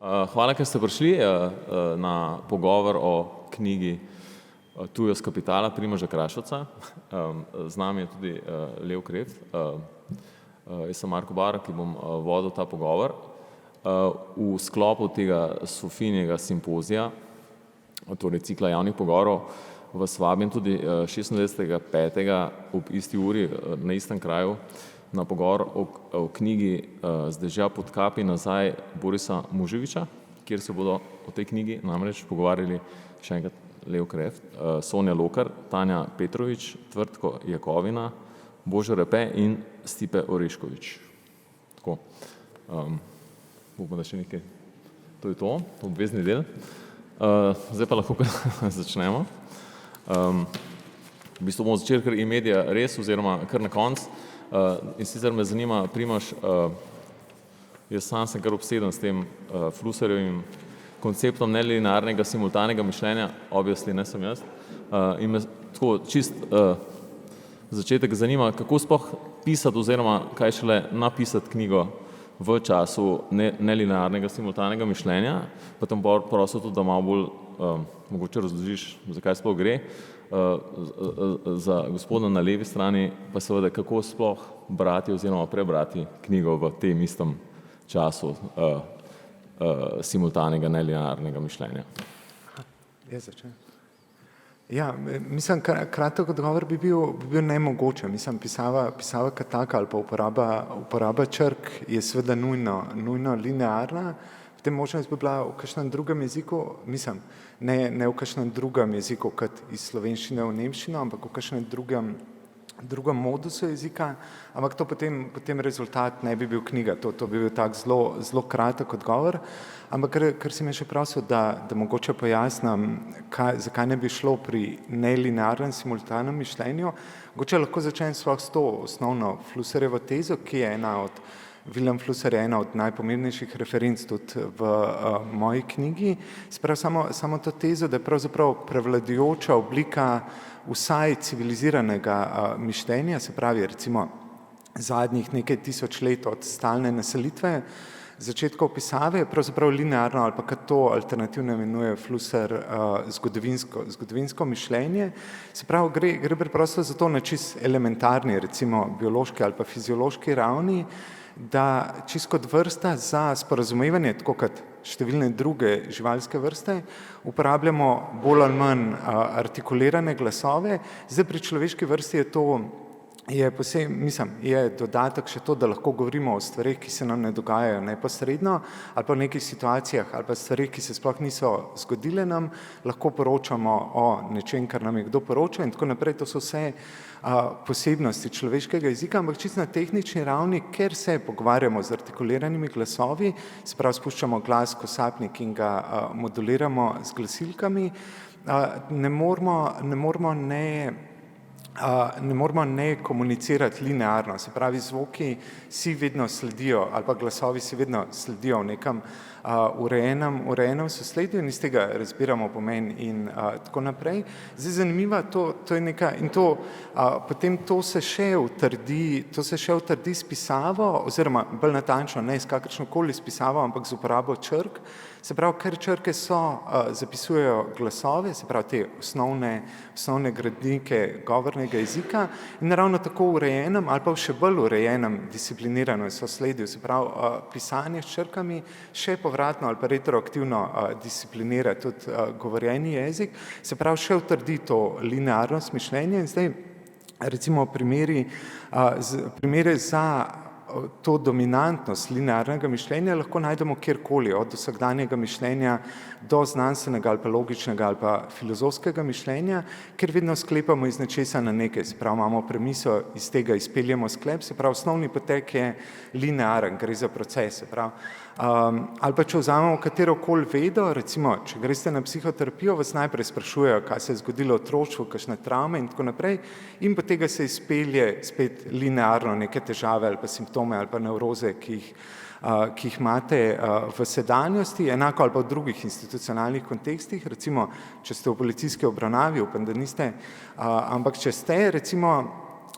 Hvala, ker ste prišli na pogovor o knjigi Tujo z kapitala Primoža Krašovca. Z nami je tudi Lev Kreft. Jaz sem Marko Bar, ki bom vodil ta pogovor. V sklopu tega Sofinjega simpozija, torej cikla javnih pogovorov, vas vabim tudi 26.5. ob isti uri na istem kraju na pogovor o knjigi Z dežja pod kapi nazaj Borisa Muževiča, kjer se bodo o tej knjigi namreč pogovarjali še enkrat Lev Kreft, Sonja Lokar, Tanja Petrovič, Tvrtko Jakovina, Božo Repe in Stipe Oreškovič. Tako, upam, da še nekaj. To je to, obvezni del. Zdaj pa lahko začnemo. V bistvu bomo začeli kar imedija res oziroma kar na koncu. In sicer me zanima, Primož, jaz sam sem kar obseden s tem Flusserjevim konceptom nelinearnega simultanega mišljenja, obviously ne sem jaz. In me tako čist začetek zanima, kako sploh pisati oziroma kaj šele napisati knjigo v času nelinearnega simultanega mišljenja, pa tam prosil tudi, da malo bolj mogoče razložiš, zakaj sploh gre. Za gospoda na levi strani pa seveda, kako sploh brati oziroma prebrati knjigo v tem istem času simultanega nelinearnega mišljenja. Mislim, kratek odgovor bi bil nemogoče. Mislim, pisava kot taka ali pa uporaba črk je seveda nujno linearna. Potem možnost bi bila v kakšnem drugem jeziku, mislim, ne v kakšnem drugem jeziku kot iz slovenščine v nemščino, ampak v kakšnem drugem modusu jezika, ampak to potem rezultat ne bi bil knjiga, to bi bil tak zelo kratek odgovor. Ampak ker si me še prosil, da mogoče pojasnim, zakaj ne bi šlo pri nelinearnem simultanem mišljenju, mogoče lahko začnem s to osnovno Flusserjevo tezo, ki je Wilhelm Flusser je ena od najpomembnejših referenc tudi v moji knjigi. Samo to tezo, da je pravzaprav prevladujoča oblika vsaj civiliziranega mišljenja, se pravi recimo zadnjih nekaj tisoč let od stalne naselitve, začetkov pisave je pravzaprav linearno ali pa kot to alternativno imenuje Flusser zgodovinsko mišljenje. Se pravi, gre preprosto za to na čisto elementarni, recimo biološki ali pa fiziološki ravni, da čisto kot vrsta za sporazumevanje, tako kot številne druge živalske vrste, uporabljamo bolj ali manj artikulirane glasove. Zdaj pri človeški vrsti je dodatek še to, da lahko govorimo o stvareh, ki se nam ne dogajajo neposredno, ali pa v nekih situacijah, ali pa stvareh, ki se sploh niso zgodile nam, lahko poročamo o nečem, kar nam je kdo poročal in tako naprej. To so vse posebnosti človeškega jezika, ampak čisto na tehnični ravni, ker se pogovarjamo z artikuliranimi glasovi, se pravi spuščamo glas ko sapnik in ga moduliramo z glasilkami, ne moramo ne komunicirati linearno, se pravi zvoki si vedno sledijo ali pa glasovi si vedno sledijo v nekem urejenem sosledju in iz tega razbiramo pomen in tako naprej. Zdaj zanimiva, to je neka in potem to se še utrdi s pisavo oziroma bolj natančno ne s kakršnokoli s pisavo, ampak z uporabo črk. Se pravi, ker črke zapisujejo glasove, se pravi te osnovne gradnike govornega jezika in ravno tako urejenem ali pa v še bolj urejenem discipliniranem sosledju, se pravi pisanje s črkami še povratno ali pa retroaktivno disciplinira tudi govorjeni jezik, se pravi še utrdi to linearnost mišljenja in zdaj recimo primere za to dominantnost linearnega mišljenja lahko najdemo kjerkoli, od vsakdanjega mišljenja do znanstvenega ali pa logičnega ali pa filozofskega mišljenja, ker vedno sklepamo iz nečesa na nekaj, se pravi imamo premiso, iz tega izpeljemo sklep, se pravi osnovni potek je linearen, gre za proces, se pravi. Ali pa če vzamemo katerokoli vedo, recimo, če greste na psihoterapijo, vas najprej sprašujejo, kaj se je zgodilo v otroštvu, kakšne travme in tako naprej in po tega se izpelje spet linearno neke težave ali pa simptome ali pa nevroze, ki jih imate v sedanjosti, enako ali pa v drugih institucionalnih kontekstih, recimo, če ste v policijski obravnavi, upam, da niste, ampak če ste, recimo,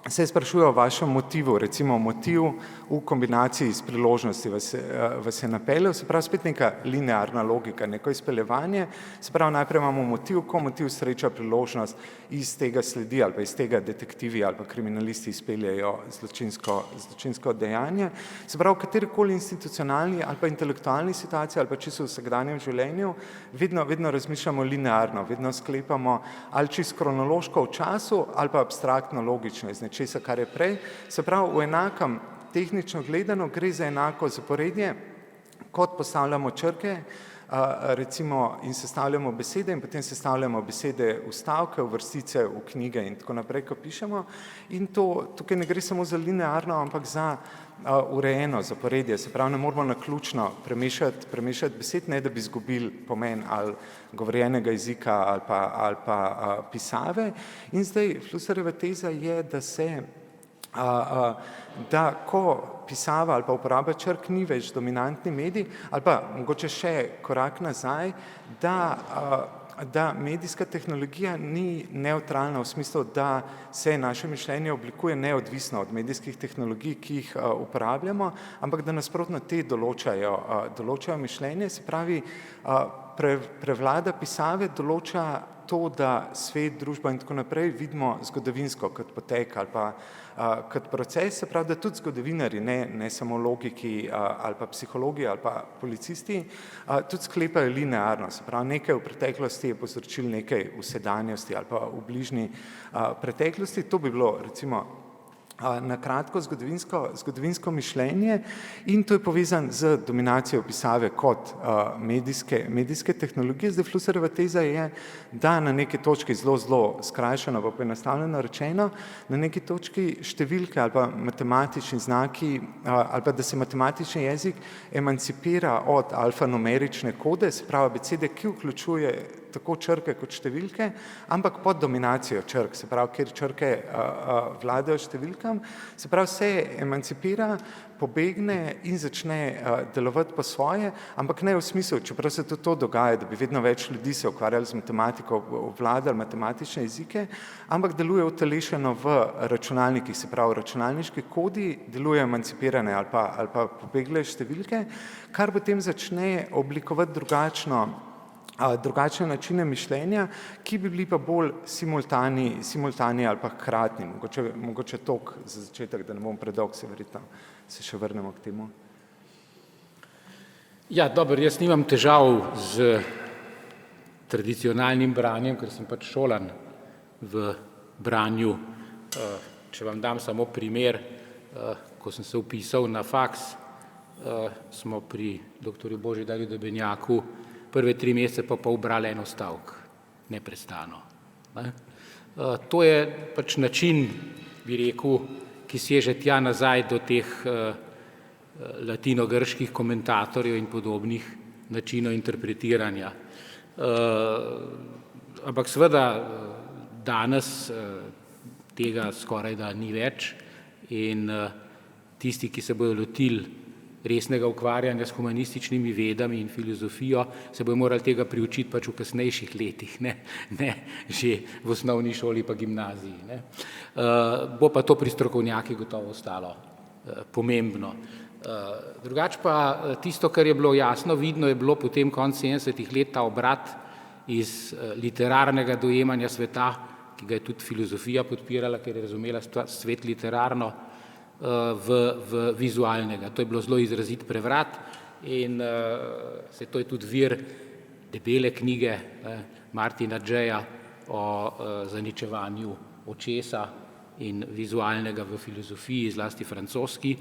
se sprašujejo o vašem motivu, recimo motiv v kombinaciji s priložnosti vas je napeljal, se pravi spet neka linearna logika, neko izpeljevanje, se pravi najprej imamo motiv, ko motiv sreča priložnost, iz tega sledi ali pa iz tega detektivi ali pa kriminalisti izpeljejo zločinsko dejanje, se pravi v katerikoli institucionalni ali pa intelektualni situaciji ali pa čisto v vsakdanjem življenju, vedno razmišljamo linearno, vedno sklepamo ali čisto kronološko v času ali pa abstraktno logično iz nečesa, kar je prej. Se pravi, v enakem tehnično gledano gre za enako zaporedje, kot postavljamo črke, recimo in sestavljamo besede in potem sestavljamo besede v stavke, v vrstice, v knjige in tako naprej, ko pišemo. In tukaj ne gre samo za linearno, ampak za urejeno zaporedje, se pravi, ne moramo naključno premešati besed, ne da bi izgubili pomen ali govorjenega jezika ali pa pisave. In zdaj Flusserjeva teza je, da ko pisava ali pa uporaba črk ni več dominantni medij, ali pa mogoče še korak nazaj, da medijska tehnologija ni nevtralna v smislu, da se naše mišljenje oblikuje neodvisno od medijskih tehnologij, ki jih uporabljamo, ampak da nasprotno te določajo mišljenje, se pravi, prevlada pisave določa to, da svet, družba in tako naprej vidimo zgodovinsko kot potek ali pa kot proces, se pravi, da tudi zgodovinarji, ne samo logiki ali pa psihologi ali pa policisti, tudi sklepajo linearno, se pravi, nekaj v preteklosti je povzročilo nekaj v sedanjosti ali pa v bližnji preteklosti, to bi bilo recimo na kratko zgodovinsko mišljenje in to je povezan z dominacijo pisave kot medijske tehnologije. Zdaj Flusserjeva teza je, da na neki točki zelo skrajšano pa poenostavljeno rečeno, na neki točki številke ali pa matematični znaki ali pa da se matematični jezik emancipira od alfanumerične kode, se pravi abecede, ki vključuje tako črke kot številke, ampak pod dominacijo črk, se pravi, kjer črke vladajo številkam, se pravi, se emancipira, pobegne in začne delovati po svoje, ampak ne v smislu, čeprav se tudi to dogaja, da bi vedno več ljudi se ukvarjali z matematiko, obvladali matematične jezike, ampak deluje utelešeno v računalnikih, se pravi, računalniški kodi delujejo emancipirane ali pa pobegle številke, kar potem začne oblikovati drugačne načine mišljenja, ki bi bili pa bolj simultani ali pa hkratni. Mogoče toliko za začetek, da ne bom predolg, verjetno se še vrnemo k temu. Ja, dobro, jaz nimam težav z tradicionalnim branjem, ker sem pač šolan v branju. Če vam dam samo primer, ko sem se vpisal na faks, smo pri doktorju Božidarju Debenjaku prve 3 mesece pa ubrali eno stavek, neprestano. To je pač način, bi rekel, ki seže tja nazaj do teh latino-grških komentatorjev in podobnih načinov interpretiranja. Ampak seveda danes tega skoraj da ni več in tisti, ki se bodo lotili resnega ukvarjanja s humanističnimi vedami in filozofijo, se bodo morali tega priučiti pač v kasnejših letih, ne že v osnovni šoli pa gimnaziji. Bo pa to pri strokovnjakih gotovo ostalo pomembno. Drugače pa tisto, kar je bilo jasno vidno, je bilo potem konec 70. let ta obrat iz literarnega dojemanja sveta, ki ga je tudi filozofija podpirala, ker je razumela svet literarno, v vizualnega. To je bilo zelo izrazit prevrat in to je tudi vir debele knjige Martina Džeja o zaničevanju očesa in vizualnega v filozofiji, zlasti francoski,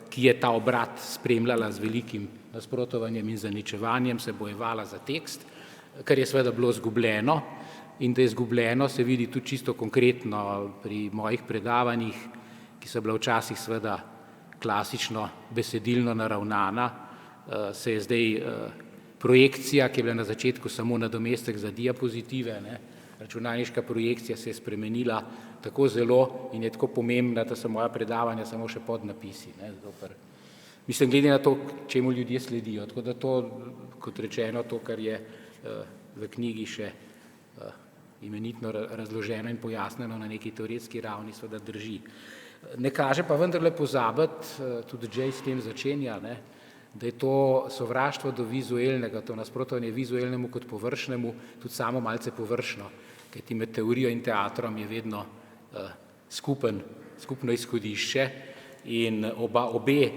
ki je ta obrat spremljala z velikim nasprotovanjem in zaničevanjem, se bojevala za tekst, kar je seveda bilo izgubljeno in da je izgubljeno se vidi tudi čisto konkretno pri mojih predavanjih, ki so bila včasih seveda klasično besedilno naravnana, se je zdaj projekcija, ki je bila na začetku samo nadomestek za diapozitive, računalniška projekcija se je spremenila tako zelo in je tako pomembna, da so moja predavanja samo še podnapisi. Mislim, glede na to, čemu ljudje sledijo. Tako da to, kot rečeno, to, kar je v knjigi še imenitno razloženo in pojasnjeno na neki teoretski ravni, seveda drži. Ne kaže pa vendarle pozabiti, tudi Jay s tem začenja, ne, da je to sovraštvo do vizualnega, to nasprotovanje vizualnemu kot površnemu, tudi samo malce površno, kajti med teorijo in teatrom je vedno skupno izhodišče in obe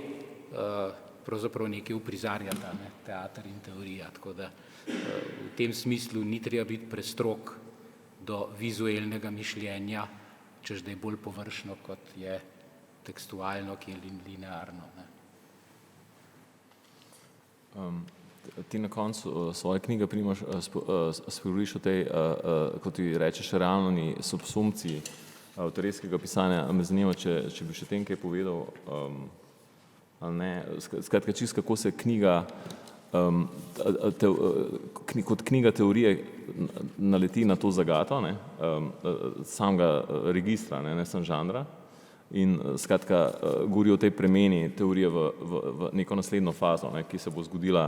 pravzaprav nekaj uprizarjata, ne, teater in teorija, tako da v tem smislu ni treba biti prestrog do vizualnega mišljenja, češ da je bolj površno, kot je tekstualno, ki je linearno. Ne. Ti na koncu svoje knjige, Primož, spregovoriš o tej, kot ti rečeš, realni subsumpciji avtorskega pisanja. Me zanima, če bi še tem kaj povedal, ali ne. Skratka, čisto kako se knjiga, kot knjiga teorije naleti na to zagato, ne, samega registra, ne samo žanra. In skratka, govori o tej premeni teorije v neko naslednjo fazo, ne, ki se bo zgodila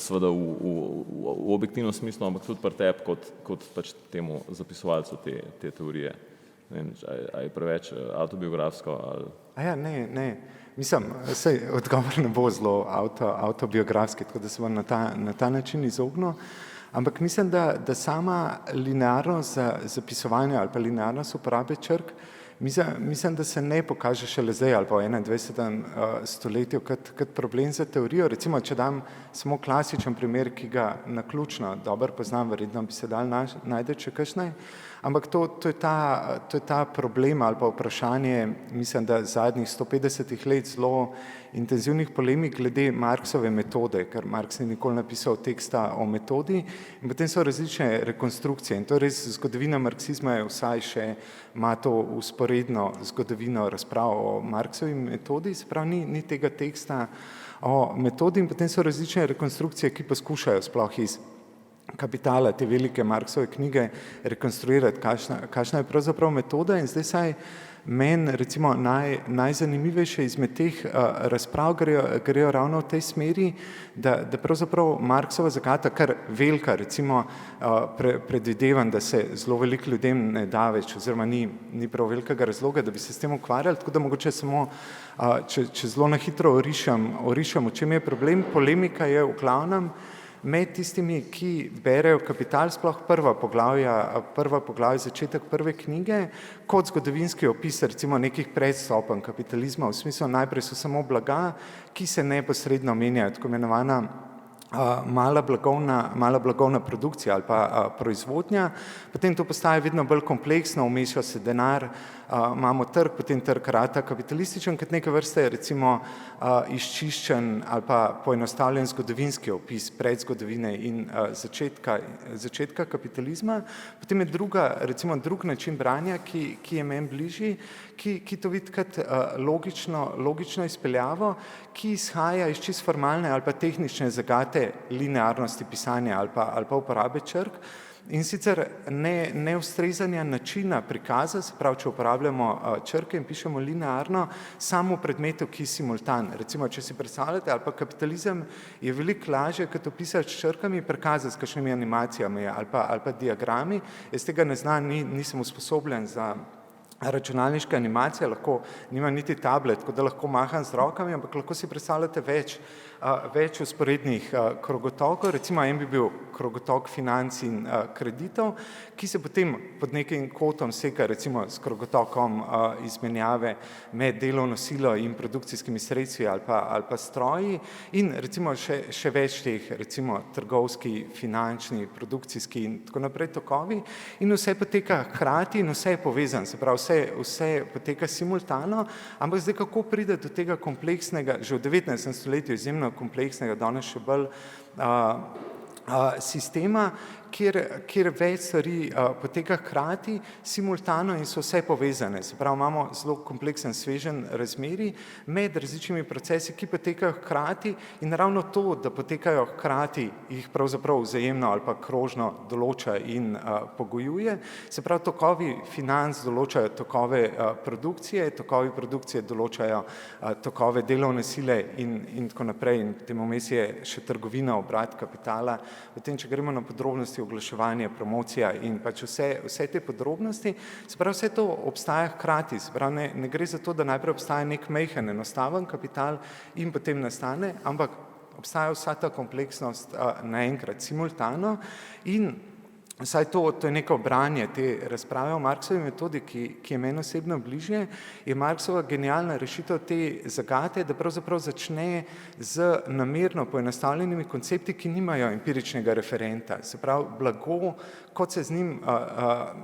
seveda v objektivnem smislu, ampak tudi pri tebi kot pač temu zapisovalcu te teorije. Ne vem, a je preveč avtobiografsko ali... Ne. Mislim, sej odgovor ne bo zelo avtobiografski, tako da se bom na ta način izognil. Ampak mislim, da sama linearnost zapisovanja ali pa linearnost uporabe črk, mislim, da se ne pokaže šele zdaj ali pa v 21. stoletju kot problem za teorijo. Recimo, če dam samo klasičen primer, ki ga naključno dobro poznam, verjetno bi se dal najti še kakšne, ampak to je ta problem ali pa vprašanje, mislim, da zadnjih 150 let zelo intenzivnih polemik glede Marxove metode, ker Marx ni nikoli napisal teksta o metodi in potem so različne rekonstrukcije in to res zgodovina marksizma je vsaj še ima to usporedno zgodovino razprav o Marxovi metodi, se pravi ni tega teksta o metodi in potem so različne rekonstrukcije, ki poskušajo sploh iz Kapitala, te velike Marksove knjige, rekonstruirati, kakšna je pravzaprav metoda in zdaj saj meni recimo najzanimivejše izmed teh razprav grejo ravno v tej smeri, da pravzaprav Marksova zagata kar velika, recimo predvidevam, da se zelo veliko ljudem ne da več oziroma ni prav velikega razloga, da bi se s tem ukvarjali, tako da mogoče samo, če zelo na hitro orišem, v čem je problem. Polemika je v glavnem med tistimi, ki berejo Kapital, sploh prva poglavja, začetek prve knjige, kot zgodovinski opis recimo nekih predstopenj kapitalizma, v smislu najprej so samo blaga, ki se neposredno menjajo, tako imenovana mala blagovna produkcija ali pa proizvodnja, potem to postaje vedno bolj kompleksno, vmešava se denar, imamo trg, potem trg rata kapitalističen, kot neke vrste recimo izčiščen ali pa poenostavljen zgodovinski opis predzgodovine in začetka kapitalizma. Potem je drug način branja, ki je meni bližji, ki to vidi kot logično izpeljavo, ki izhaja iz čisto formalne ali pa tehnične zagate linearnosti pisanja ali pa uporabe črk. In sicer neustrezanja načina prikaza, se pravi, če uporabljamo črke in pišemo linearno, samo v predmetu, ki je simultan. Recimo, če si predstavljate, ali pa kapitalizem je veliko lažje, kot opisati s črkami, prikazati s kakšnimi animacijami ali pa diagrami. Jaz tega ne znam, nisem usposobljen za računalniške animacije, lahko nimam niti tablet, tako da lahko maham z rokami, ampak lahko si predstavljate več usporednih krogotokov, recimo en bi bil krogotok financ in kreditov, ki se potem pod nekim kotom seka recimo s krogotokom izmenjave med delovno silo in produkcijskimi sredstvi ali pa stroji in recimo še več teh recimo trgovski, finančni, produkcijski in tako naprej tokovi in vse poteka hkrati in vse je povezan, se pravi vse poteka simultano, ampak zdaj kako pride do tega kompleksnega, že v 19. stoletju izjemno kompleksnega, danes še bolj sistema, kjer več stvari poteka hkrati, simultano in so vse povezane. Se pravi, imamo zelo kompleksen sveženj razmerij med različnimi procesi, ki potekajo hkrati in ravno to, da potekajo hkrati, jih pravzaprav vzajemno ali pa krožno določa in pogojuje. Se pravi, tokovi financ določajo tokove produkcije, tokovi produkcije določajo tokove delovne sile in tako naprej. In potem vmes je še trgovina, obrat kapitala. Potem, če gremo na podrobnosti oglaševanje, promocija in pač vse te podrobnosti. Se pravi, vse to obstaja hkrati. Se pravi, ne gre za to, da najprej obstaja nek majhen, enostaven kapital in potem nastane, ampak obstaja vsa ta kompleksnost naenkrat, simultano in vsaj to je neko branje te razprave o Marxovi metodi, ki je meni osebno bližje, je Marxova genialna rešitev te zagate, da pravzaprav začne z namerno poenostavljenimi koncepti, ki nimajo empiričnega referenta. Se pravi, blago, kot se z njim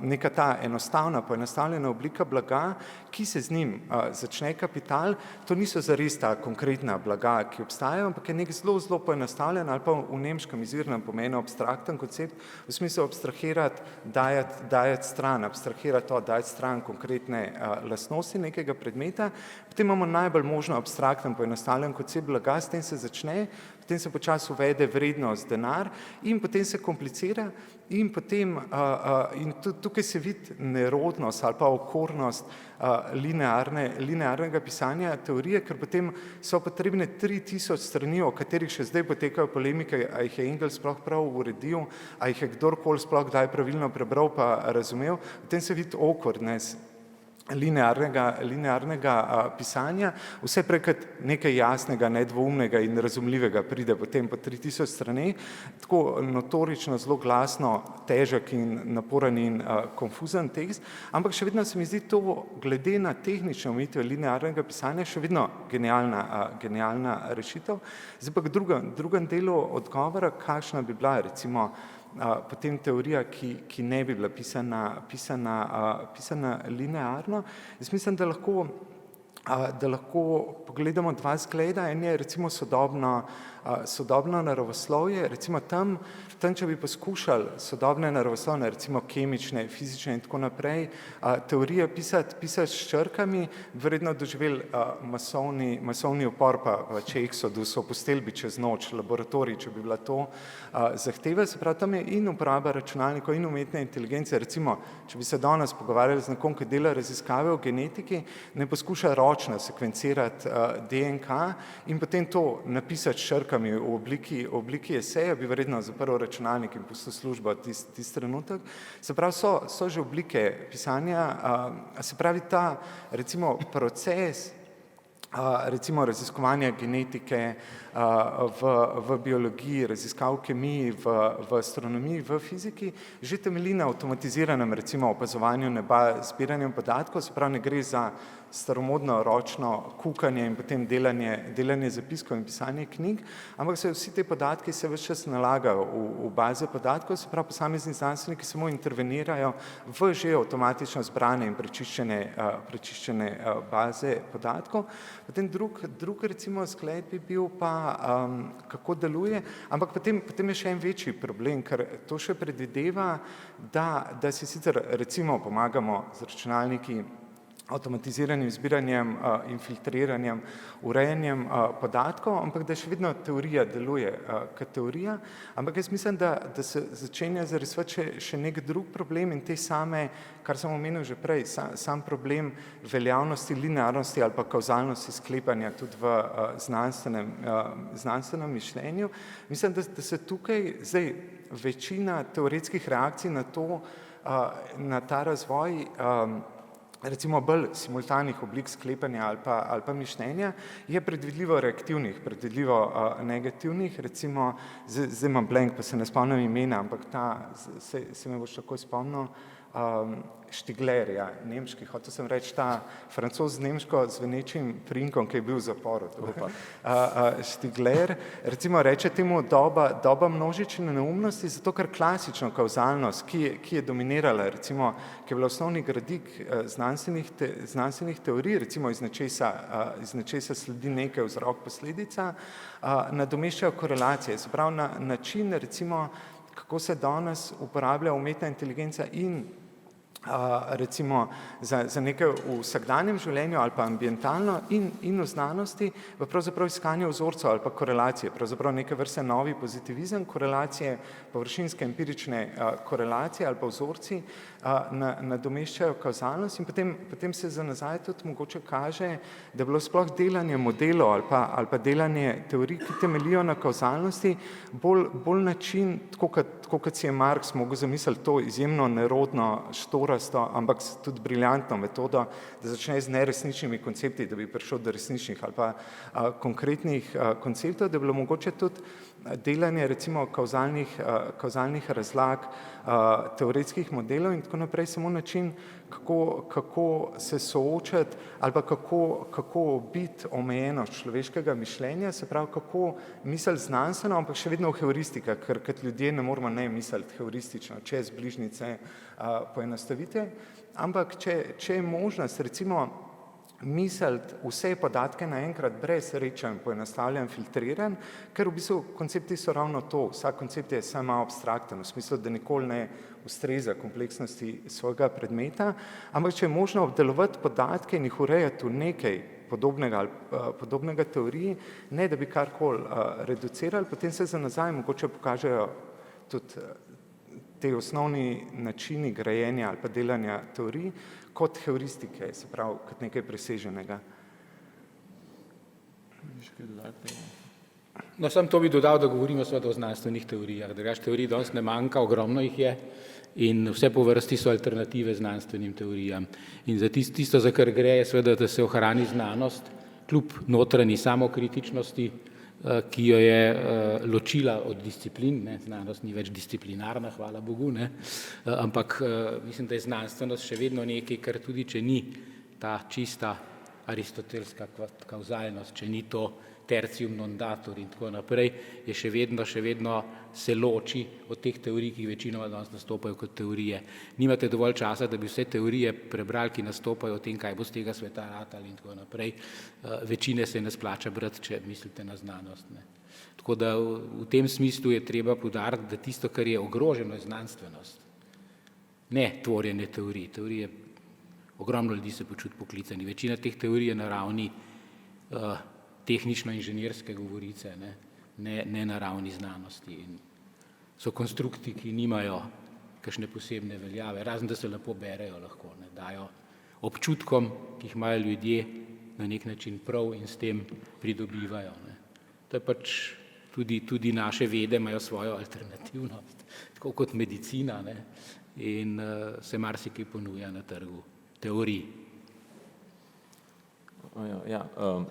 neka ta enostavna, poenostavljena oblika blaga, ki se z njim začne kapital, to niso zares ta konkretna blaga, ki obstajajo, ampak je nek zelo poenostavljen ali pa v nemškem izvirnem pomenu abstrakten koncept, v smislu abstrahirati, dajati stran, abstrahirati to, dajati stran konkretne lastnosti nekega predmeta, potem imamo najbolj možno abstrakten, poenostavljen koncept blaga, s tem se začne, potem se počasi uvede vrednost, denar in potem se komplicira in potem, in tukaj se vidi nerodnost ali pa okornost linearnega pisanja teorije, ker potem so potrebne 3000 strani, o katerih še zdaj potekajo polemike, a jih je Engels sploh prav uredil, a jih je kdorkoli sploh kdaj pravilno prebral pa razumel, potem se vidi awkwardness linearnega pisanja, vse prej kot nekaj jasnega, nedvoumnega in razumljivega pride potem po 3000 straneh, tako notorično, zelo glasno, težek in naporen in konfuzen tekst, ampak še vedno se mi zdi to, glede na tehnične omejitve linearnega pisanja, še vedno genialna rešitev. Zdaj pa k drugem delu odgovora, kakšna bi bila recimo potem teorija, ki ne bi bila pisana linearno. Jaz mislim, da lahko pogledamo dva zgleda. En je recimo sodobno naravoslovje, recimo tam, če bi poskušali sodobne naravoslovne, recimo kemične, fizične in tako naprej, teorije pisati s črkami, verjetno doživeli masovni upor, pa če Exodus opustili bi čez noč laboratorij, če bi bila to zahteva. Se pravi, tam je in uporaba računalnikov in umetne inteligence. Recimo, če bi se danes pogovarjali z nekom, ki dela raziskave o genetiki, ne poskuša ročno sekvencirati DNK in potem to napisati s črkami v obliki eseja, bi verjetno zaprl računalnik in pustil službo tisti trenutek. Se pravi, so že oblike pisanja, se pravi ta recimo proces, recimo raziskovanja genetike v biologiji, raziskav v kemiji, v astronomiji, v fiziki, že temelji na avtomatiziranem recimo opazovanju neba, zbiranjem podatkov, se pravi, ne gre za staromodno ročno kukanje in potem delanje zapiskov in pisanje knjig, ampak se vsi te podatki se ves čas nalagajo v baze podatkov, se pravi, posamezni znanstveniki samo intervenirajo v že avtomatično zbrane in prečiščene baze podatkov. Potem drug recimo zgled bi bil pa, kako deluje, ampak potem je še en večji problem, ker to še predvideva, da si sicer recimo pomagamo z računalniki, avtomatiziranim zbiranjem in filtriranjem, urejanjem podatkov, ampak da še vedno teorija deluje kot teorija, ampak jaz mislim, da se začenja zarisovati še nek drug problem in te same, kar sem omenil že prej, sam problem veljavnosti, linearnosti ali pa kauzalnosti sklepanja tudi v znanstvenem mišljenju. Mislim, da se tukaj zdaj večina teoretskih reakcij na to, na ta razvoj recimo bolj simultanih oblik sklepanja ali pa mišljenja, je predvidljivo reaktivnih, predvidljivo negativnih, recimo, zdaj imam blank, pa se ne spomnim imena, ampak se me boš takoj spomnil, Štiglerja, nemški, hotel sem reči ta Francoz z nemško zvenečim priimkom, ki je bil v zaporu. Štigler, recimo reče temu doba množične neumnosti, zato ker klasično kauzalnost, ki je dominirala, recimo, ki je bila osnovni gradik znanstvenih teorij, recimo iz nečesa sledi nekaj vzrok posledica, nadomeščajo korelacije. Se pravi, na način, recimo, kako se danes uporablja umetna inteligenca in recimo za nekaj v vsakdanjem življenju ali pa ambientalno in v znanosti v pravzaprav iskanju vzorcev ali pa korelacije, pravzaprav neke vrste novi pozitivizem, korelacije, površinske empirične korelacije ali pa vzorci nadomeščajo kauzalnost in potem se za nazaj tudi mogoče kaže, da je bilo sploh delanje modelov ali pa delanje teorij, ki temeljijo na kauzalnosti, bolj način, tako kot si je Marx mogel zamisliti to izjemno nerodno, štorasto, ampak tudi briljantno metodo, da začne z neresničnimi koncepti, da bi prišel do resničnih ali pa konkretnih konceptov, da je bilo mogoče tudi delanje recimo kauzalnih razlag, teoretskih modelov in tako naprej, samo način, kako se soočati ali pa kako biti omejenost človeškega mišljenja, se pravi, kako misliti znanstveno, ampak še vedno v heuristikah, ker kot ljudje ne moramo ne misliti heuristično, čez bližnjice poenostavitve, ampak če je možnost recimo misliti vse podatke naenkrat brez rečen, poenostavljen, filtriran, ker v bistvu koncepti so ravno to, vsak koncept je samo abstrakten, v smislu, da nikoli ne ustreza kompleksnosti svojega predmeta, ampak če je možno obdelovati podatke in jih urejati v nekaj podobnega teoriji, ne da bi karkoli reducirali, potem se za nazaj mogoče pokažejo tudi te osnovni načini grajenja ali pa delanja teorij kot heuristike, se pravi, kot nekaj preseženega. No, sam to bi dodal, da govorimo seveda o znanstvenih teorijah. Drugače teorij danes ne manjka, ogromno jih je in vse po vrsti so alternative znanstvenim teorijam. In za tisto, za kar gre, je seveda, da se ohrani znanost, kljub notranji samokritičnosti, ki jo je ločila od disciplin, ne, znanost ni več disciplinarna, hvala Bogu, ne, ampak mislim, da je znanstvenost še vedno nekaj, kar tudi, če ni ta čista aristotelska kauzalnost, če ni to tertium non datur in tako naprej, je še vedno se loči od teh teorij, ki večinoma danes nastopajo kot teorije. Nimate dovolj časa, da bi vse teorije prebrali, ki nastopajo o tem, kaj bo z tega sveta ratalo in tako naprej. Večine se ne splača brati, če mislite na znanost. Ne. Tako da v tem smislu je treba poudariti, da tisto, kar je ogroženo, je znanstvenost. Ne tvorjenje teorij. Teorije, ogromno ljudi se počuti poklicani. Večina teh teorij je na ravni tehnično-inženirske govorice, ne na ravni znanosti. In so konstrukti, ki nimajo kakšne posebne veljave, razen da se lepo berejo lahko, ne, dajo občutkom, ki jih imajo ljudje na nek način prav in s tem pridobivajo. Ne. To je pač tudi naše vede imajo svojo alternativnost, tako kot medicina, ne, in se marsikaj ponuja na trgu teorij. Ja,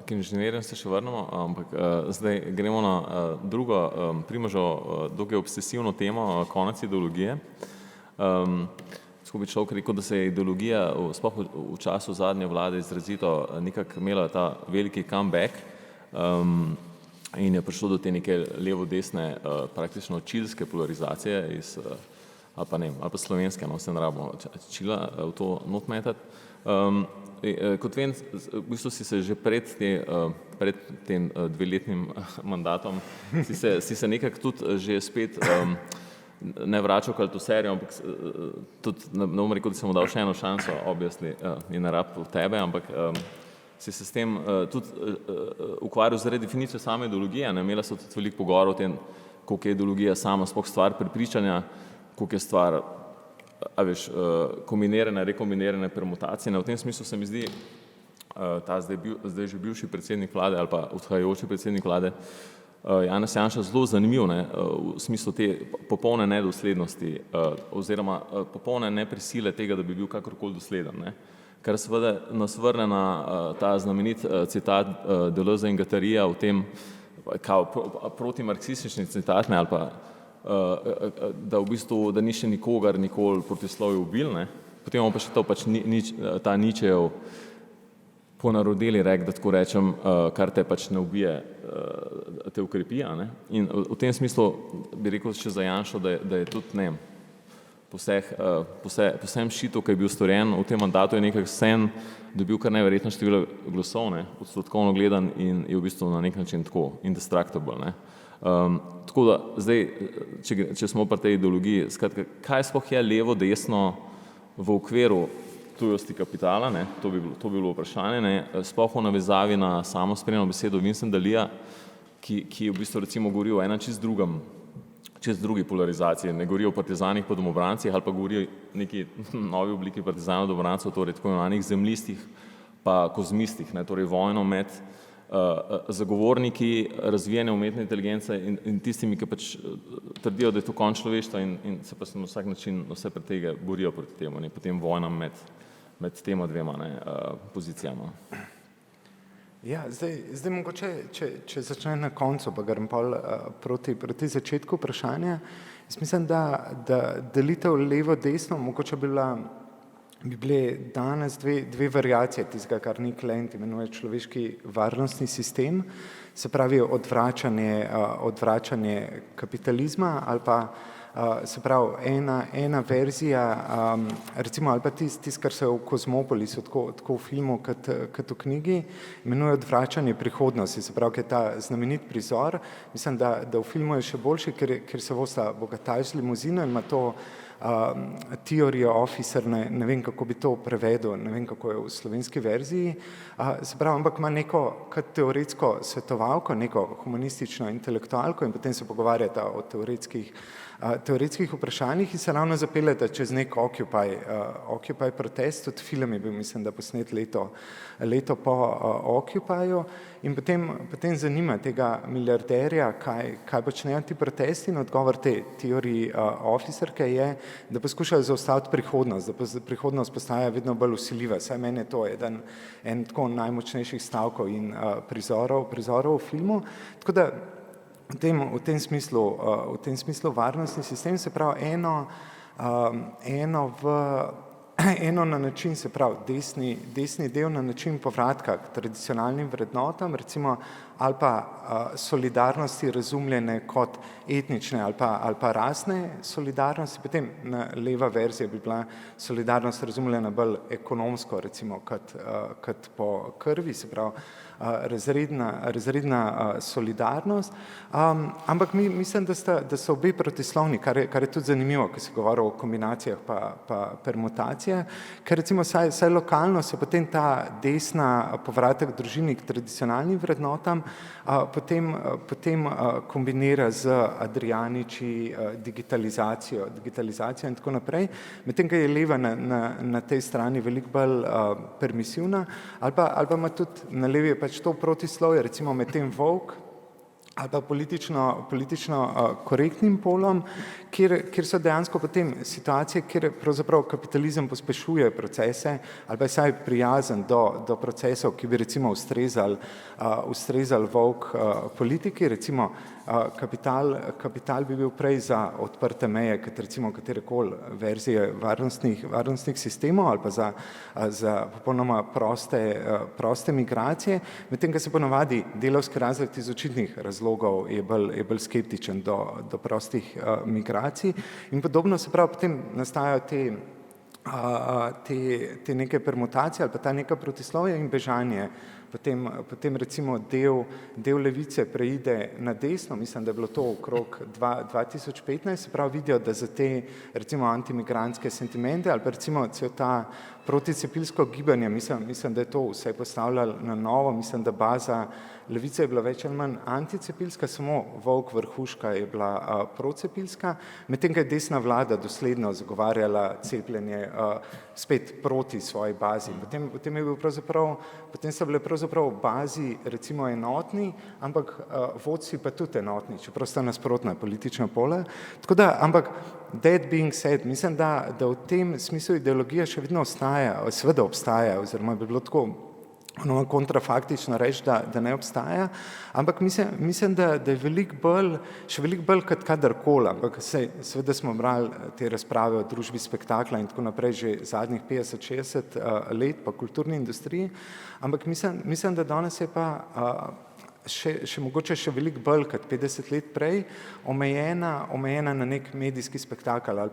k inženirjem se še vrnemo, ampak zdaj gremo na drugo, Primoževo dokaj obsesivno temo, konec ideologije. Tako bi človek rekel, da se je ideologija sploh v času zadnje vlade izrazito nekako imela ta veliki comeback in je prišlo do te neke levo-desne, praktično čilske polarizacije ali pa slovenske, no, se ne rabimo čila v to not metati. Kot vem, v bistvu si se že pred tem dveletnim mandatom si se nekako tudi že spet ne vračal k Althusserju, ampak tudi ne bom rekel, da sem mu dal še eno šanso, obviously, je ne rab v tebe, ampak si se s tem tudi ukvarjal zaradi definicije same ideologije, ne, imela so tudi veliko pogovorov o tem, koliko je ideologija sama sploh stvar prepričanja, koliko je stvar kombinirane, rekombinirane permutacije. V tem smislu se mi zdi ta zdaj že bivši predsednik vlade ali pa odhajajoči predsednik vlade Janez Janša zelo zanimiv, ne, v smislu te popolne nedoslednosti oziroma popolne neprisile tega, da bi bil kakorkoli dosleden. Ne. Kar seveda nas vrne na ta znamenit citat Deleuze in Guattarija v tem kao protimarksistični citat, ne, ali pa da v bistvu, da ni še nikogar nikoli protislovju ubil, ne. Potem imamo pa še to ta Nietzschejev ponarodeli rek, da tako rečem, kar te pač ne ubije, te ukrepi, ne. In v tem smislu bi rekel še za Janšo, da je tudi, ne vem, po vsem šitu, ki je bil storjen v tem mandatu, je nekaj vsem dobil kar neverjetno število glasov, ne, odstotkovno gledan in je v bistvu na nek način tako indestructible, ne. Tako da zdaj, če smo pri tej ideologiji, skratka, kaj sploh je levo, desno, v okviru tujosti kapitala, ne, to bi bilo vprašanje, ne, sploh v navezavi na samo spremno besedo Vincenta Leeja, ki v bistvu recimo govori o enem čist drugi polarizaciji, ne govori o partizanih pa domobrancih ali pa govori o neki novi obliki partizanov domobrancev, torej tako imenovanih zemljistih pa kozmistih, ne, torej vojno med zagovorniki razvijanja umetne inteligence in tistimi, ki pač trdijo, da je to konec človeštva in se pa na vsak način vse pred tega borijo proti temu, ne, potem vojna med tema dvema, ne, pozicijama. Ja, zdaj mogoče, če začne na koncu, pa grem pol proti začetku vprašanja. Jaz mislim, da delitev levo-desno mogoče bi bile danes dve variacije tistega, kar Nick Land imenuje človeški varnostni sistem, se pravi odvračanje kapitalizma ali pa se pravi ena verzija, recimo ali pa tisti, kar se v Kozmopolisu, tako v filmu kot v knjigi, imenuje odvračanje prihodnosti, se pravi, je ta znamenit prizor, mislim, da v filmu je še boljši, ker se vosta bogataš z limuzino in ima to theory officer, ne vem, kako bi to prevedel, ne vem, kako je v slovenski verziji, se pravi, ampak ima neko kot teoretsko svetovalko, neko humanistično intelektualko in potem se pogovarjata o teoretskih vprašanjih in se ravno zapeljeta čez nek Occupy protest, tudi film je bil, mislim, da posnet leto po Occupyju in potem zanima tega milijarderja, kaj počnejo ti protesti in odgovor te theory officerke je, da poskušajo zaustaviti prihodnost, da prihodnost postaja vedno bolj vsiljiva. Saj meni je to en tako najmočnejših stavkov in prizorov v filmu. Tako da v tem smislu varnostni sistem se pravi eno na način, se pravi desni del na način povratka k tradicionalnim vrednotam, recimo ali pa solidarnosti razumljene kot etnične ali pa rasne solidarnosti, potem leva verzija bi bila solidarnost razumljena bolj ekonomsko, recimo kot po krvi, se pravi razredna solidarnost, ampak mislim, da so obe protislovni, kar je tudi zanimivo, ko se govori o kombinacijah pa permutacijah, ker recimo saj lokalno se potem ta desna povratek družini k tradicionalnim vrednotam potem kombinira z Adrianiči, digitalizacijo in tako naprej, medtem ko je leva na tej strani veliko bolj permisivna, ali pa ima tudi na levi pač to protislovje, recimo med tem Vogue ali pa politično korektnim polom, kjer so dejansko potem situacije, kjer pravzaprav kapitalizem pospešuje procese ali pa je saj prijazen do procesov, ki bi recimo ustrezali Vogue politiki, recimo kapital bi bil prej za odprte meje, kot recimo katerekoli verzije varnostnih sistemov ali pa za popolnoma proste migracije, medtem ko se ponavadi delavski razred iz očitnih razlogov je bolj skeptičen do prostih migracij in podobno, se pravi, potem nastajajo te neke permutacije ali pa ta neka protislovja in bežanje. Potem recimo del levice preide na desno, mislim, da je bilo to okrog 2015, se pravi vidijo, da za te recimo antimigrantske sentimente ali pa recimo cel ta proticepilsko gibanje, mislim, da je to vse postavljalo na novo, mislim, da baza levice je bila več ali manj anticepilska, samo Vogue vrhuška je bila procepilska, medtem ko je desna vlada dosledno zagovarjala cepljenje spet proti svoji bazi. Potem so bile pravzaprav v bazi recimo enotni, ampak vodci pa tudi enotni, čeprav sta nasprotna politična pola. Tako da, ampak that being said, mislim, da v tem smislu ideologija še vedno seveda obstaja, oziroma bi bilo tako kontrafaktično reči, da ne obstaja, ampak mislim, da je še veliko bolj kot kadarkoli, ampak seveda smo brali te razprave o družbi spektakla in tako naprej že zadnjih 50-60 let pa kulturni industriji, ampak mislim, da danes je pa mogoče še veliko bolj kot 50 let prej, omejena na nek medijski spektakel ali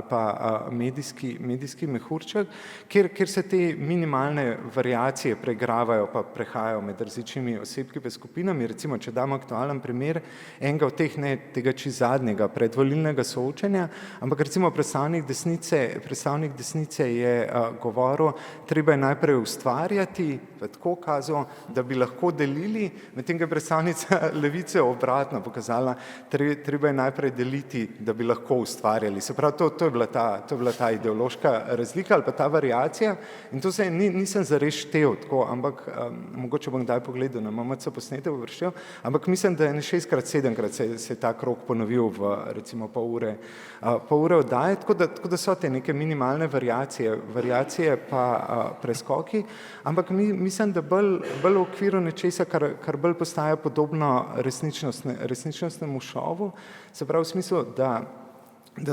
pa medijski mehurček, kjer se te minimalne variacije preigravajo pa prehajajo med različnimi osebki pa skupinami. Recimo, če damo aktualen primer enega od teh, ne tega zadnjega predvolilnega soočenja, ampak recimo predstavnik desnice je govoril, treba je najprej ustvarjati, tako kazal, da bi lahko delili, medtem ko je predstavnica levice obratno pokazala, treba je najprej deliti, da bi lahko ustvarjali. Se pravi, to je bila ta ideološka razlika ali pa ta variacija in to se nisem zares štel tako, ampak mogoče bom kdaj pogledal na MMC posnetek vršil, ampak mislim, da je 6-krat, 7-krat se je ta krog ponovil v recimo pol ure oddaje, tako da so te neke minimalne variacije pa preskoki, ampak mislim, da bolj v okviru nečesa, kar bolj postaja podobno resničnostnemu šovu, se pravi v smislu, da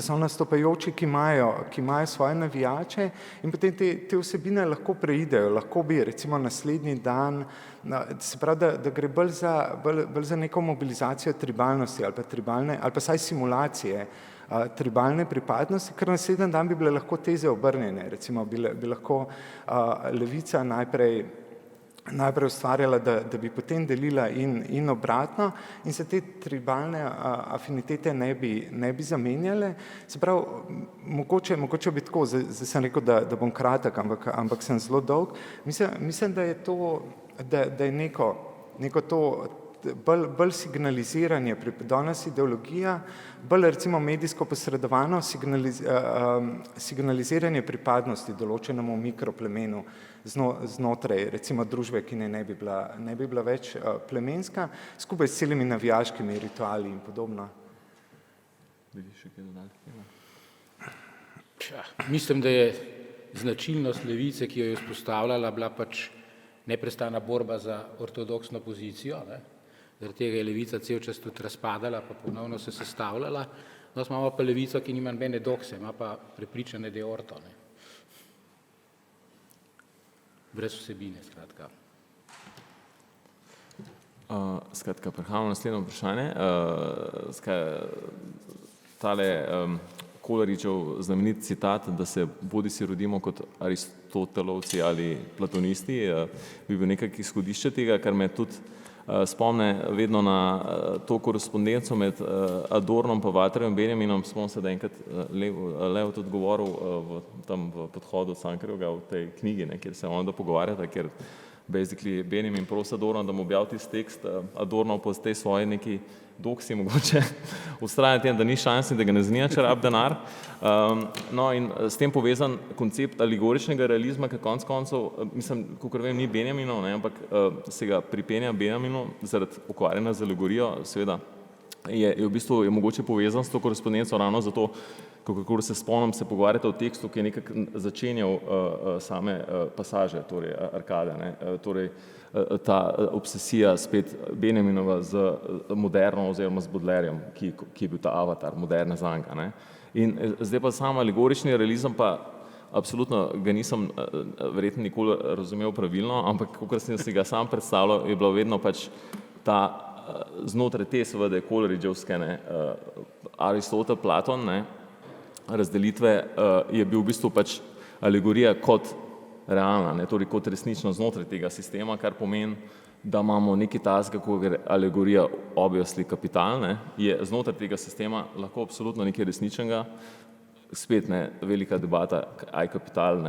so nastopajoči, ki imajo svoje navijače in potem te vsebine lahko preidejo, lahko bi recimo naslednji dan, se pravi, da gre bolj za neko mobilizacijo tribalnosti ali pa saj simulacije tribalne pripadnosti, ker naslednji dan bi bile lahko teze obrnjene, recimo bi lahko levica najprej ustvarjala, da bi potem delila in obratno in se te tribalne afinitete ne bi zamenjale. Se pravi, mogoče bi tako, zdaj sem rekel, da bom kratek, ampak sem zelo dolg. Mislim, da je to, da je neko to bolj signaliziranje, danes ideologija, bolj recimo medijsko posredovano signaliziranje pripadnosti določenemu mikroplemenu znotraj recimo družbe, ki ne bi bila več plemenska, skupaj s celimi navijaškimi rituali in podobno. Mislim, da je značilnost levice, ki jo je vzpostavljala, bila pač neprestana borba za ortodoksno pozicijo, ne? Zaradi tega je levica cel čas tudi razpadala, pa ponovno se sestavljala. No, imamo pa levico, ki nima nobene dokse, ima pa prepričane, da je orto. Ne? Brez vsebine, skratka. Skratka, prehajamo na naslednje vprašanje. Tale Kolaričev znamenit citat, da se bodisi rodimo kot Aristotelovci ali platonisti, bi bil nekak izhodišče tega, kar me tudi spomne vedno na to korespondenco med Adornom pa Walterjem Benjaminom. Spomnim se, da enkrat Leo tudi govoril tam v podhodu Cankarjevega v tej knjigi, kjer se on da pogovarjata, ker basically Benjamin prosi Adorno, da mu objavi tisti tekst, Adorno po tej svoji neki doksi mogoče ustraja tem, da ni šansi, da ga ne zanima, če rabi denar. No in s tem povezan koncept alegoričnega realizma, ki konec koncev, mislim, kakor vem, ni Benjaminov, ampak se ga pripenja Benjaminu zaradi ukvarjanja z alegorijo, seveda je v bistvu mogoče povezan s to korespondenco ravno zato, kako se spomnim, se pogovarjate o tekstu, ki je nekako začenjal same pasaže, torej arkade, torej ta obsesija spet Benjaminova z moderno oziroma z Baudelaireom, ki je bil ta avatar moderne zanka. In zdaj pa sam alegorični realizem pa absolutno ga nisem verjetno nikoli razumel pravilno, ampak kakor sem si ga sam predstavljal, je bilo vedno pač ta znotraj te seveda Coleridgeovske Aristotel, Platon, razdelitve je bil v bistvu pač alegorija kot realna, torej kot resnično znotraj tega sistema, kar pomeni, da imamo nekaj takega, kot je alegorija obviously kapital, je znotraj tega sistema lahko absolutno nekaj resničnega, spet velika debata, aj kapital,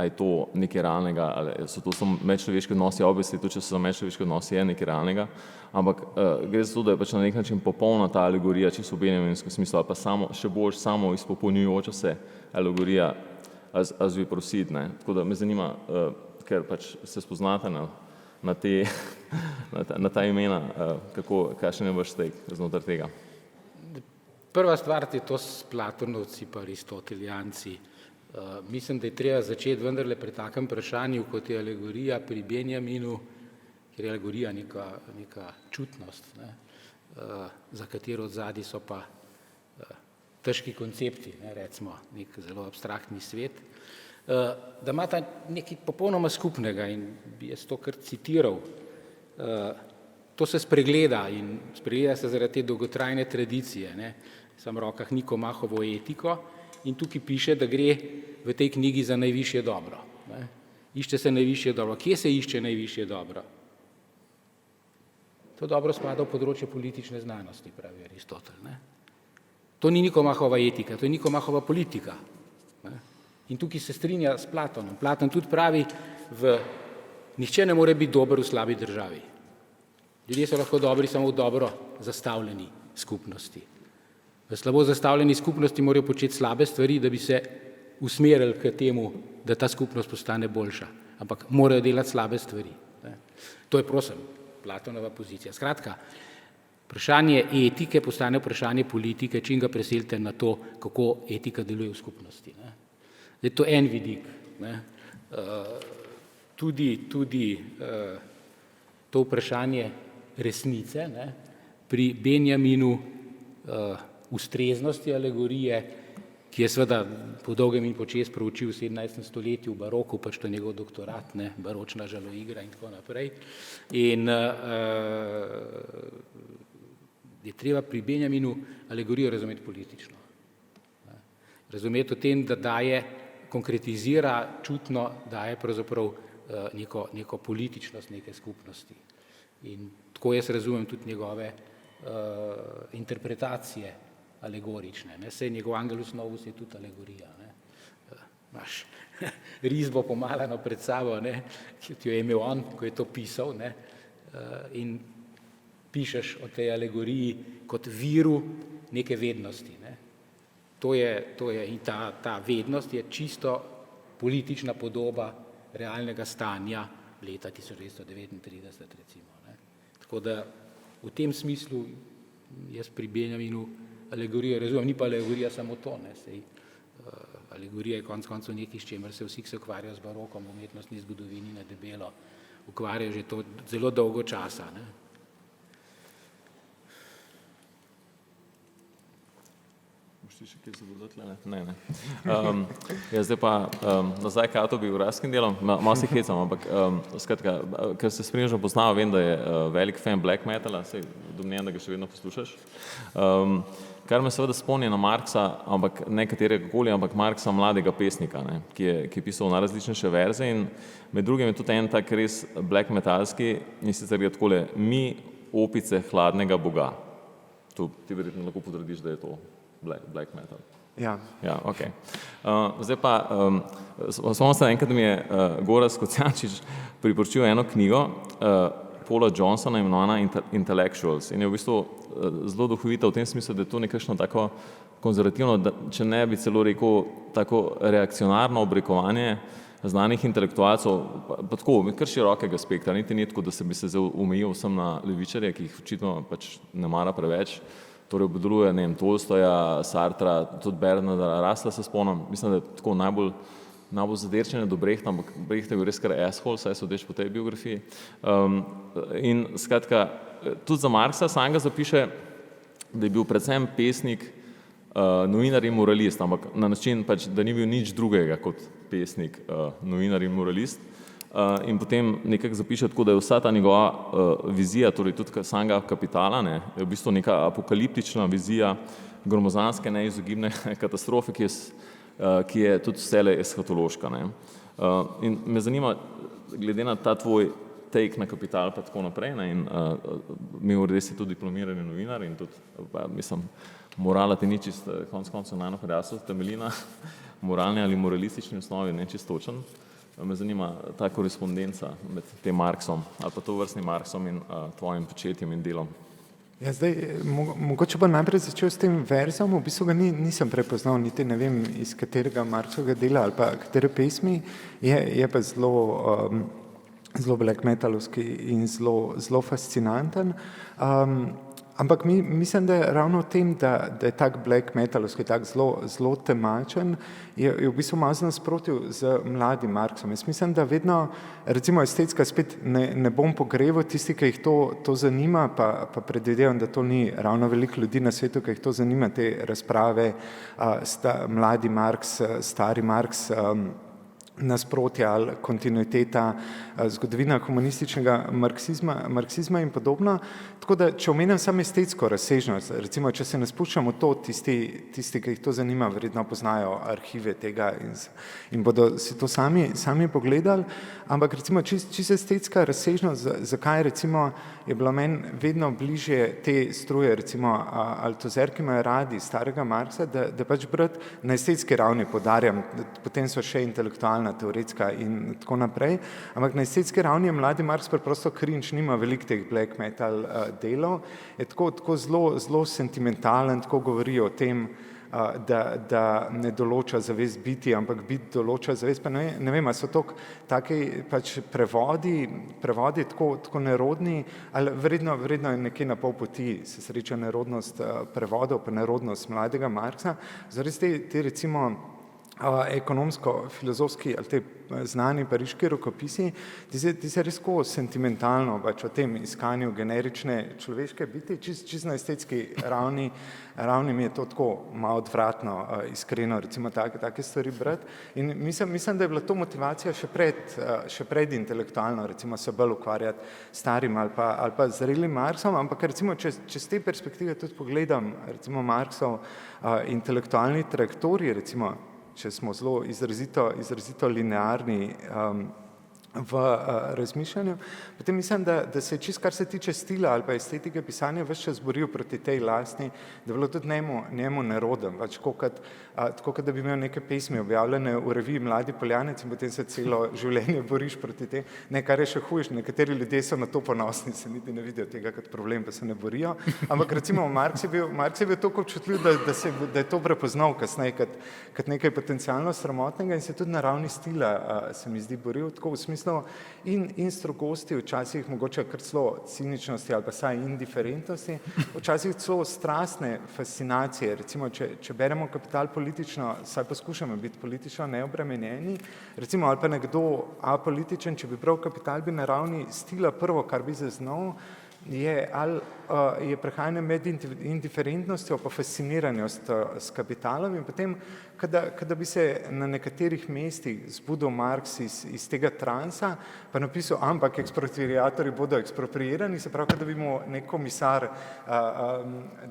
aj to nekaj realnega, ali so to samo medčloveški odnosi, obviously tudi če so medčloveški odnosi, je nekaj realnega, ampak gre za to, da je pač na nek način popolna ta alegorija, čisto v benjaminskem smislu, ali pa še bolj samo izpopolnjujoča se alegorija as we proceed, tako da me zanima, ker pač se spoznate na ta imena, kakšen je vaš take znotraj tega? Prva stvar je to s Platonovci pa Aristotelijanci. Mislim, da je treba začeti vendarle pri takem vprašanju, kot je alegorija pri Benjaminu, ker je alegorija neka čutnost, za katero odzadaj so pa težki koncepti, recimo nek zelo abstraktni svet, da imata nekaj popolnoma skupnega in bi jaz to kar citiral. To se spregleda in spregleda se zaradi te dolgotrajne tradicije. Ne. Sam v rokah Niko Mahovo etiko in tukaj piše, da gre v tej knjigi za najvišje dobro. Ne. Išče se najvišje dobro. Kje se išče najvišje dobro? To dobro spada v področje politične znanosti, pravi Aristotel. Ne. To ni Niko Mahova etika, to je Niko Mahova politika. Ne. In tukaj se strinja s Platonom. Platon tudi pravi, nihče ne more biti dober v slabi državi. Ljudje so lahko dobri samo v dobro zastavljeni skupnosti. V slabo zastavljeni skupnosti morajo početi slabe stvari, da bi se usmerili k temu, da ta skupnost postane boljša. Ampak morajo delati slabe stvari. Ne. To je, prosim, Platonova pozicija. Skratka, vprašanje etike postane vprašanje politike, čim ga preselite na to, kako etika deluje v skupnosti. Ne. Zdaj, to je en vidik. Ne. Tudi to vprašanje resnice, ne, pri Benjaminu ustreznosti alegorije, ki je seveda po dolgem in počez proučil v 17. stoletju v baroku, pač to je njegov doktorat, ne, baročna žaloigra in tako naprej. In je treba pri Benjaminu alegorijo razumeti politično. Razumeti o tem, da daje, konkretizira, čutno daje pravzaprav neko političnost neke skupnosti. In tako jaz razumem tudi njegove interpretacije alegorične. Ne. Sej njegov Angelus Novus je tudi alegorija. Ne. Imaš risbo pomalano pred sabo, ne, ki jo je imel on, ko je to pisal, ne, in pišeš o tej alegoriji kot viru neke vednosti. Ne. To je, in ta vednost je čisto politična podoba realnega stanja leta 1939, recimo. Ne. Tako da v tem smislu jaz pri Benjaminu alegorijo razumem, ni pa alegorija samo to. Ne. Sej, alegorija je konec koncev nekaj, s čemer se vsi, ki se ukvarjajo z barokom, umetnostni zgodovini na debelo, ukvarjajo že to zelo dolgo časa. Ne. Še kaj se bo dotle? Ne. Zdaj pa nazaj k avtobiografskim delom, malo se hecam, ampak skratka, ker se spremljajo poznava, vem, da je velik fan black metala, sej domnevam, da ga še vedno poslušaš. Kar me seveda spomni na Marksa, ampak ne katerega koli, ampak Marksa mladega pesnika, ne, ki je pisal najrazličnejše verze in med drugim je tudi en tak res black metalski in sicer je takole: mi, opice hladnega boga. Tu ti verjetno lahko potrdiš, da je to black metal. Ja. Ja, ok. Zdaj pa, spomnim se enkrat, da mi je Gorazd Kocijančič priporočil eno knjigo Paula Johnsona, imenovana Intellectuals, in je v bistvu zelo duhovita v tem smislu, da je to nekakšno tako konzervativno, da, če ne bi celo rekel tako reakcionarno obrekovanje znanih intelektualcev, pa tako, kar širokega spektra, niti ni tako, da se bi se zdaj omejil vsem na levičarje, ki jih očitno pač ne mara preveč. Torej obdruje, ne vem, Tolstoja, Sartra, tudi Bernarda Russella se spomnim, mislim, da je tako najbolj zaderčen do Brehta, ampak Brecht je bil res kar asshole, saj sodeč po tej biografiji. In skratka, tudi za Marksa samega zapiše, da je bil predvsem pesnik, novinar in moralist, ampak na način pač, da ni bil nič drugega kot pesnik, novinar in moralist. In potem nekako zapiše tako, da je vsa ta njegova vizija, torej tudi samega kapitala, ne, je v bistvu neka apokaliptična vizija gromozanske neizogibne katastrofe, ki je tudi vselej eshatološka. Ne. In me zanima, glede na ta tvoj take na kapital pa tako naprej, ne, in mimogrede si tudi diplomirani novinar in tudi, mislim, morala ti ni čist, konec koncev najno hrjasov temelji na moralni ali moralistični osnovi, ne čist točen. Me zanima ta korespondenca med tem Marksom ali pa to vrstnim Marksom in tvojim početjem in delom. Ja, zdaj, mogoče pa najprej začel s tem verzom, v bistvu ga nisem prepoznal, niti ne vem, iz katerega Marksovega dela ali pa katere pesmi, je pa zelo black metalovski in zelo fascinanten. Ampak mislim, da je ravno v tem, da je tak black metalovski, tak zelo temačen, je v bistvu malo nasprotil z mladim Marksom. Jaz mislim, da vedno, recimo estetska spet ne bom pogreval, tisti, ki jih to zanima, pa predvidevam, da to ni ravno veliko ljudi na svetu, ki jih to zanima, te razprave, mladi Marks, stari Marks, nasprotja ali kontinuiteta, zgodovina humanističnega marksizma in podobno. Tako da, če omenim samo estetsko razsežnost, recimo, če se ne spuščamo to, tisti, ki jih to zanima, verjetno poznajo arhive tega in bodo si to sami pogledali, ampak recimo čisto estetska razsežnost, zakaj recimo je bilo meni vedno bližje te struje, recimo Althusser, ki imajo radi starega Marxa, da pač brati na estetski ravni, poudarjam, potem so še intelektualna, teoretska in tako naprej, ampak na estetski ravni je mladi Marx preprosto cringe, nima veliko teh black metal delov, je tako zelo sentimentalen, tako govori o tem, da ne določa zavest biti, ampak biti določa zavest, pa ne vem, so taki pač prevodi tako nerodni, ali vredno je nekje na pol poti se sreča nerodnost prevodov, pa nerodnost mladega Marxa, zares te recimo ekonomsko-filozofski ali te znani pariški rokopisi, ti se res sentimentalno pač o tem iskanju generične človeške biti, čisto na estetski ravni mi je to tako malo odvratno, iskreno, recimo take stvari brati. In mislim, da je bila to motivacija še pred intelektualno, recimo se bolj ukvarjati starim ali pa zrelim Marxom, ampak recimo, če z te perspektive tudi pogledam, recimo Marxov intelektualni trajektoriji, recimo, če smo zelo izrazito linearni v razmišljanju, potem mislim, da se je čisto, kar se tiče stila ali pa estetike pisanja, ves čas boril proti tej lastni, da je bilo tudi njemu neroden, pač tako kot da bi imel neke pesmi objavljene v reviji Mladi Poljanec in potem se celo življenje boriš proti tem. Ne, kar je še hujše, nekateri ljudje so na to ponosni, se niti ne vidijo tega kot problem, pa se ne borijo, ampak recimo Marx je bil toliko občutljiv, da je to prepoznal kasneje kot nekaj potencialno sramotnega in se tudi na ravni stila se mi zdi boril, tako v smislu in strogosti, včasih mogoče kar celo ciničnosti ali pa saj indiferentnosti, včasih celo strastne fascinacije, recimo, če beremo Kapital politično, saj poskušamo biti politično neobremenjeni, recimo, ali pa nekdo apolitičen, če bi bral Kapital, bi na ravni stila prvo, kar bi zaznal, je prehajanje med indiferentnostjo pa fasciniranostjo s kapitalom in potem, kada bi se na nekaterih mestih zbudil Marx iz tega transa, pa napisal, ampak ekspropriatorji bodo ekspropriirani, se pravi, kada bi mu nek komisar,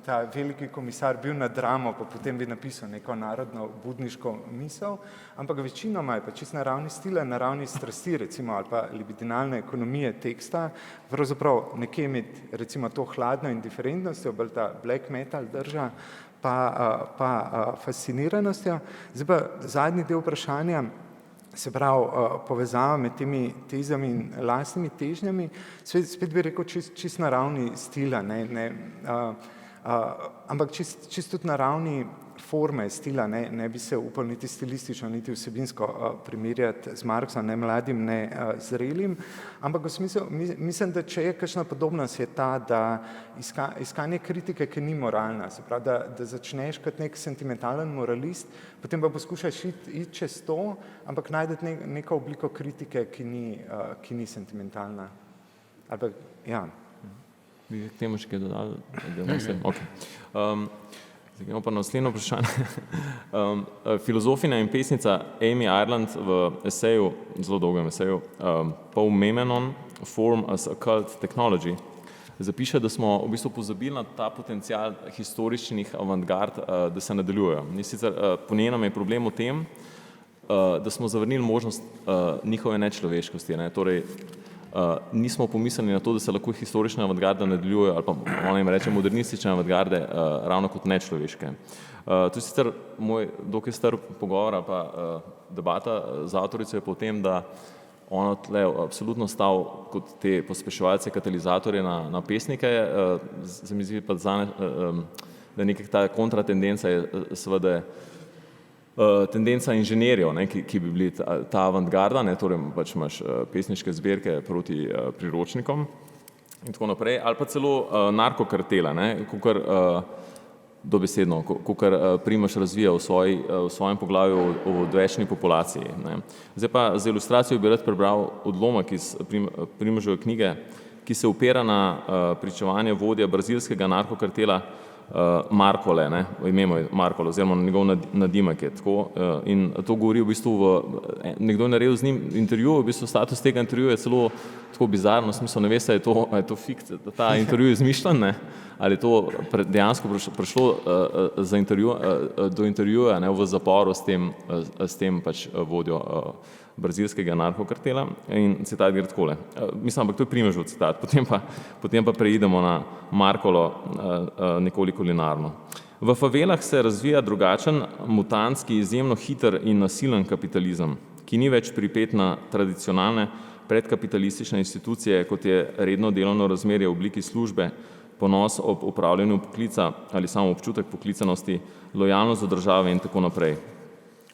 ta veliki komisar bil na dramo, pa potem bi napisal neko narodno budniško misel, ampak večinoma je pa čisto na ravni stila, na ravni strasti, recimo, ali pa libidinalne ekonomije teksta, pravzaprav nekje med, recimo, to hladno indiferentnostjo, bolj ta black metal drža, pa fasciniranostjo. Zdaj pa zadnji del vprašanja, se pravi povezava med temi tezami in lastnimi težnjami, spet bi rekel čist na ravni stila, ampak čist tudi na ravni forme stila, ne bi se upal niti stilistično, niti vsebinsko primerjati z Marxom, ne mladim, ne zrelim, ampak v smislu, mislim, da če je kakšna podobnost, je ta, da iskanje kritike, ki ni moralna, se pravi, da začneš kot nek sentimentalen moralist, potem pa poskušaš iti čez to, ampak najdeti neko obliko kritike, ki ni sentimentalna. Ali pa, ja. Bi k temu še kaj dodali? Zdaj imamo pa naslednjo vprašanje. Filozofinja in pesnica Amy Ireland v eseju, zelo dolgem eseju, Poe Memenon, Form as a Cult Technology, zapiše, da smo v bistvu pozabili na ta potencial historičnih avantgard, da se nadaljujejo. Sicer po njenem je problem v tem, da smo zavrnili možnost njihove nečloveškosti, torej nismo pomislili na to, da se lahko historične avantgarde nadaljujejo ali pa ona jim reče modernistične avantgarde ravno kot nečloveške. To je sicer moj dokaj star pogovor pa debata z avtorico je po tem, da ona tle absolutno stav kot te pospeševalce, katalizatorje na pesnike, se mi zdi pa da nekaj ta kontratendenca je seveda tendenca inženirjev, ki bi bili ta avantgarda, torej pač imaš pesniške zbirke proti priročnikom in tako naprej, ali pa celo narkokartela, kakor dobesedno, kakor Primož razvija v svojem poglavju o odvečni populaciji. Zdaj pa za ilustracijo bi rad prebral odlomek iz Primoževe knjige, ki se opira na pričevanje vodja brazilskega narkokartela Markole, ne, ime mu je Markole, oziroma njegov nadimek je tako, in to govori v bistvu nekdo je naredil z njim intervju, v bistvu status tega intervjuja je celo tako bizarno, smisel ne veste, je to fikcija, da ta intervju je izmišljen, ne, ali je to dejansko prišlo do intervjuja, ne, v zaporu s tem pač vodjo brazilskega narkokartela in citat gre takole. Mislim, ampak to je Primožev citat, potem pa preidemo na Markolo nekoliko linearno. V favelah se razvija drugačen, mutantski, izjemno hiter in nasilen kapitalizem, ki ni več pripet na tradicionalne predkapitalistične institucije, kot je redno delovno razmerje v obliki službe, ponos ob upravljanju poklica ali samo občutek poklicanosti, lojalnost do države in tako naprej.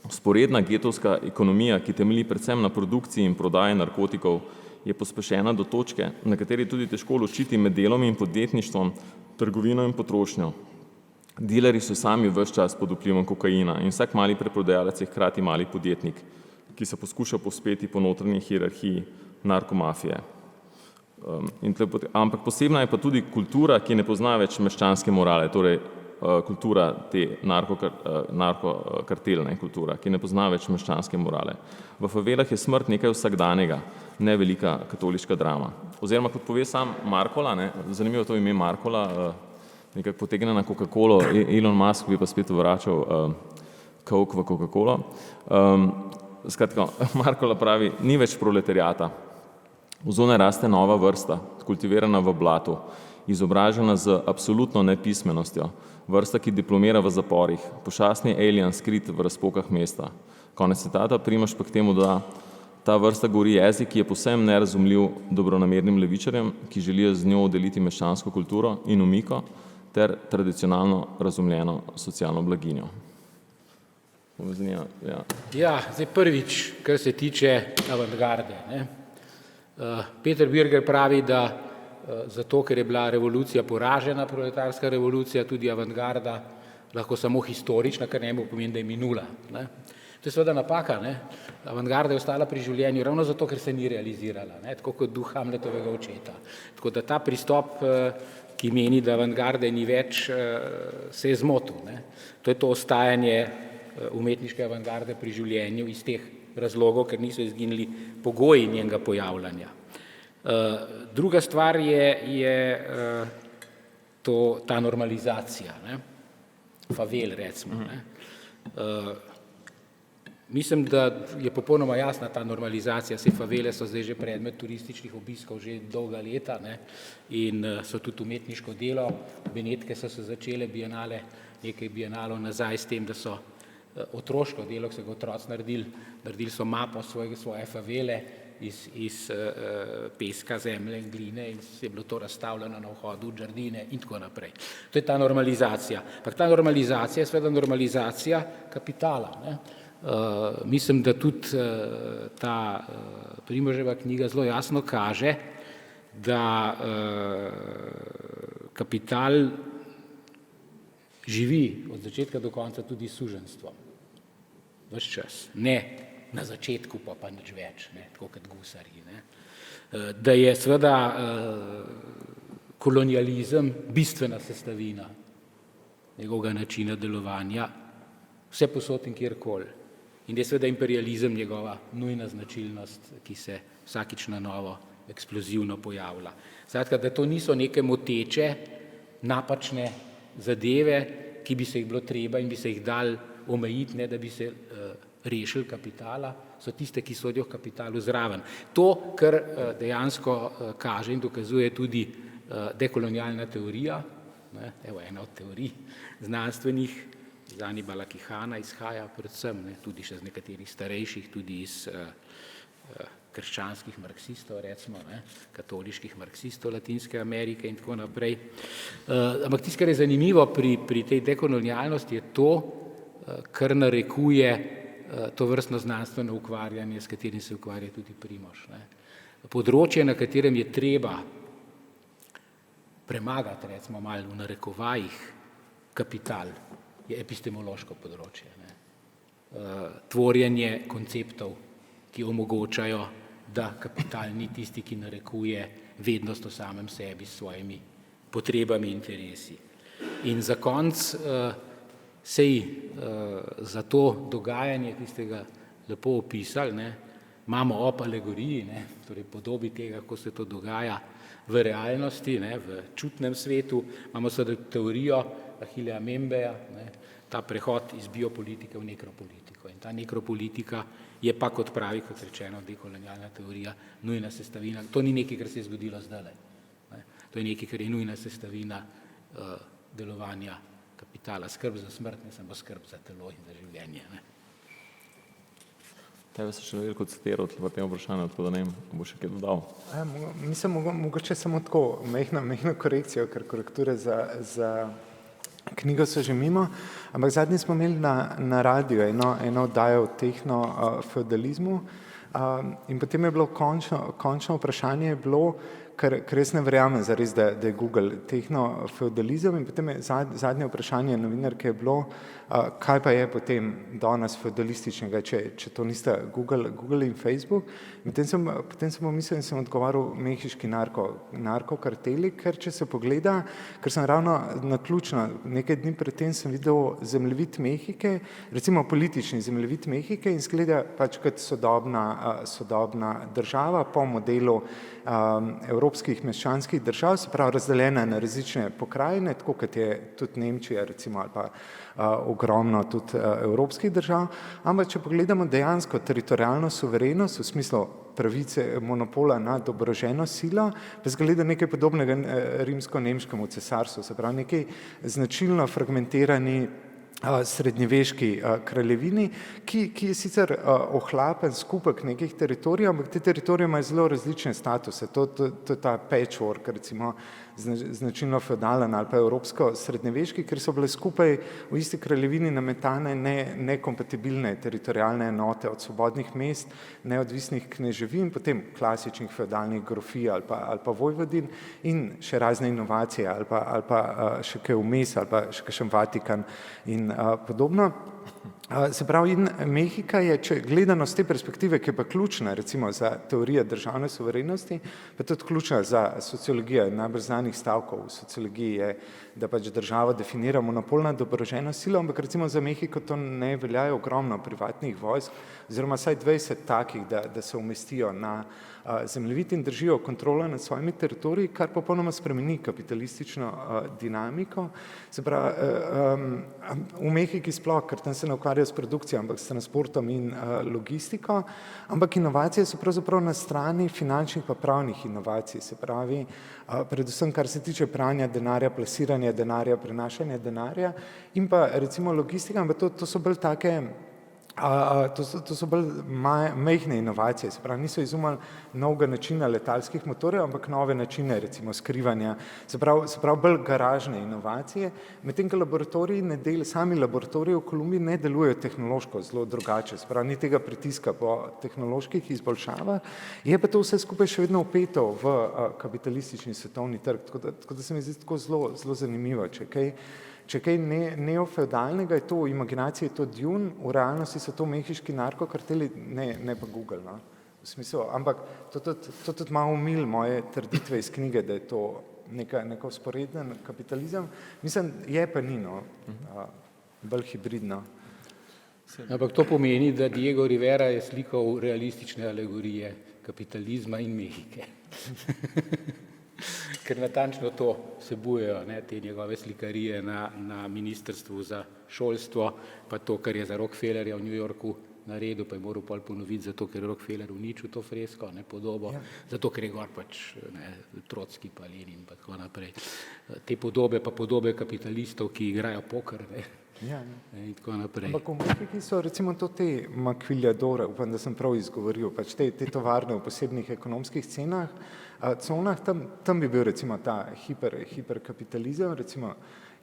Vzporedna getovska ekonomija, ki temelji predvsem na produkciji in prodaji narkotikov, je pospešena do točke, na kateri tudi težko ločiti med delom in podjetništvom, trgovino in potrošnjo. Dilerji so sami ves čas pod vplivom kokaina in vsak mali preprodajalec je hkrati mali podjetnik, ki se poskuša povzpeti po notranji hierarhiji narkomafije. Ampak posebna je pa tudi kultura, ki ne pozna več meščanske morale, torej kultura te narkokartelne kultura, ki ne pozna več meščanske morale. V favelah je smrt nekaj vsakdanjega, ne velika katoliška drama. Oziroma, kot pove sam Markola, ne, zanimivo to ime Markola, nekako potegne na Coca-Colo, Elon Musk bi pa spet vračal Coke v Coca-Colo. Skratka, Markola pravi, ni več proletariata. V zunaj raste nova vrsta, kultivirana v blatu, izobražena z absolutno nepismenostjo, vrsta, ki diplomira v zaporih, pošastni alien skrit v razpokah mesta. Konec citata, Primož pa k temu da, ta vrsta govori jezik, ki je povsem nerazumljiv dobronamernim levičarjem, ki želijo z njo deliti meščansko kulturo in umiko ter tradicionalno razumljeno socialno blaginjo. Ja, zdaj prvič, kar se tiče avantgarde, ne. Peter Birger pravi, da zato, ker je bila revolucija poražena, proletarska revolucija, tudi avantgarda lahko samo historična, kar njemu pomeni, da je minula. Ne. To je seveda napaka, ne. Avantgarda je ostala pri življenju ravno zato, ker se ni realizirala, ne, tako kot duh Hamletovega očeta. Tako da ta pristop, ki meni, da avantgarde ni več, se je zmotil, ne. To je to ostajanje umetniške avantgarde pri življenju iz teh razlogov, ker niso izginili pogoji njenega pojavljanja. Druga stvar je ta normalizacija, ne, favel recimo, ne. Mislim, da je popolnoma jasna ta normalizacija, saj favele so zdaj že predmet turističnih obiskov že dolga leta, ne, in so tudi umetniško delo. Benetke so se začele bienale, nekaj bienalov nazaj s tem, da so otroško delo, ki so ga otroci naredili so mapo svoje favele iz peska, zemlje in gline in je bilo to razstavljeno na vhodu v Džardine in tako naprej. To je ta normalizacija. Ampak ta normalizacija je seveda normalizacija kapitala, ne. Mislim, da tudi ta Primoževa knjiga zelo jasno kaže, da kapital živi od začetka do konca tudi s suženjstvom. Ves čas. Ne na začetku pa nič več, ne, tako kot gusarji, ne. Da je seveda kolonializem bistvena sestavina njegovega načina delovanja, vse posod in kjerkoli. In da je seveda imperializem njegova nujna značilnost, ki se vsakič na novo eksplozivno pojavlja. Skratka, da to niso neke moteče, napačne zadeve, ki bi se jih bilo treba in bi se jih dal omejiti, ne da bi se rešili kapitala, so tiste, ki sodijo kapitalu zraven. To, kar dejansko kaže in dokazuje tudi dekolonialna teorija, ne, evo ena od teorij znanstvenih, iz Anibala Kihana izhaja predvsem, ne, tudi še z nekaterih starejših, tudi iz krščanskih marksistov, recimo, ne, katoliških marksistov Latinske Amerike in tako naprej. Ampak tisto, kar je zanimivo pri tej dekolonialnosti, je to, kar narekuje to vrstno znanstveno ukvarjanje, s katerim se ukvarja tudi Primož, ne. Področje, na katerem je treba premagati, recimo malo v narekovajih, kapital, je epistemološko področje, ne. Tvorjenje konceptov, ki omogočajo, da kapital ni tisti, ki narekuje vednost o samem sebi s svojimi potrebami in interesi. In za konec za to dogajanje, ki ste ga lepo opisali, imamo ob alegoriji, torej podobi tega, kako se to dogaja v realnosti, v čutnem svetu, imamo seveda teorijo Achillea Membeja, ta prehod iz biopolitike v nekropolitiko. In ta nekropolitika je pa, kot pravi, kot rečeno, dekolonialna teorija, nujna sestavina. To ni nekaj, kar se je zgodilo zdajle. To je nekaj, kar je nujna sestavina delovanja kapitala. Skrb za smrt, ne samo skrb za telo in za življenje. Tebe se še veliko citiral v tem vprašanju, tako da ne vem, bo še kaj dodal. Mislim, mogoče samo tako mehno korekcijo, ker korekture za knjigo so že mimo, ampak zadnji smo imeli na radiju eno oddajo o tehnofeudalizmu in potem je bilo končno vprašanje je bilo, ker res ne verjamem zares, da je Google tehnofeudalizem in potem je zadnje vprašanje novinarke je bilo, kaj pa je potem danes feudalističnega, če to nista Google in Facebook. Potem sem pomislil in sem odgovarjal mehiški narkokarteli, ker če se pogleda, ker sem ravno naključno, nekaj dni predtem sem videl zemljevid Mehike, recimo politični zemljevid Mehike in izgleda pač kot sodobna država po modelu evropskih meščanskih držav, se pravi razdeljena na različne pokrajine, tako kot je tudi Nemčija recimo ali pa ogromno tudi evropskih držav, ampak če pogledamo dejansko teritorijalno suverenost v smislu pravice monopola nad oboroženo silo, pa zgleda nekaj podobnega rimsko-nemškemu cesarstvu, se pravi nekaj značilno fragmentirani srednjeveški kraljevini, ki je sicer ohlapen skupek nekih teritorijev, ampak te teritorije imajo zelo različne statuse. To je ta patchwork, recimo značilno feudalen ali pa evropsko srednjeveški, ker so bile skupaj v isti kraljevini nametane nekompatibilne teritorijalne enote od svobodnih mest, neodvisnih kneževin, potem klasičnih feudalnih grofij ali pa vojvodin in še razne inovacije ali pa še kaj vmes ali pa še kakšen Vatikan in podobno. Se pravi, in Mehika je, če gledano z te perspektive, ki je pa ključna recimo za teorijo državne suverenosti, pa tudi ključna za sociologijo, najbolj znanih stavkov v sociologiji je, da pač država definira monopol nad oboroženo silo, ampak recimo za Mehiko to ne veljajo ogromno privatnih vojsk, oziroma vsaj 20 takih, da se umestijo na zemljevid in držijo kontrolo nad svojimi teritoriji, kar popolnoma spremeni kapitalistično dinamiko. Se pravi, v Mehiki sploh, ker tam se ne ukvarjajo s produkcijo, ampak s transportom in logistiko, ampak inovacije so pravzaprav na strani finančnih pa pravnih inovacij, se pravi, predvsem kar se tiče pranja denarja, plasiranja denarja, prenašanja denarja in pa recimo logistika, ampak to so bolj take to so bolj majhne inovacije, se pravi, niso izumili novega načina letalskih motorjev, ampak nove načine, recimo skrivanja, se pravi bolj garažne inovacije, medtem ko sami laboratoriji v Kolumbiji ne delujejo tehnološko zelo drugače, se pravi, ni tega pritiska po tehnoloških izboljšavah, je pa to vse skupaj še vedno vpeto v kapitalistični svetovni trg, tako da se mi zdi tako zelo zanimivo, če kaj neofeudalnega je to, v imaginaciji je to Dune, v realnosti so to mehiški narkokarteli, ne pa Google, no? V smislu, ampak to tudi malo umil moje trditve iz knjige, da je to neka vzporeden kapitalizem. Mislim, je pa ni, no, bolj hibridno. Ampak to pomeni, da Diego Rivera je slikal realistične alegorije kapitalizma in Mehike. Ker natančno to vsebujejo, te njegove slikarije na ministrstvu za šolstvo, pa to, kar je za Rockefellerja v New Yorku naredil, pa je moral pol ponoviti, zato ker je Rockefeller uničil to fresko, podobo, zato ker je gor pač Trotski pa Lenin in tako naprej. Te podobe pa podobe kapitalistov, ki igrajo poker, in tako naprej. Ampak v Mehiki so recimo to te maquiladore, upam, da sem prav izgovoril, pač te tovarne v posebnih ekonomskih conah, tam bi bil recimo ta hiperkapitalizem, recimo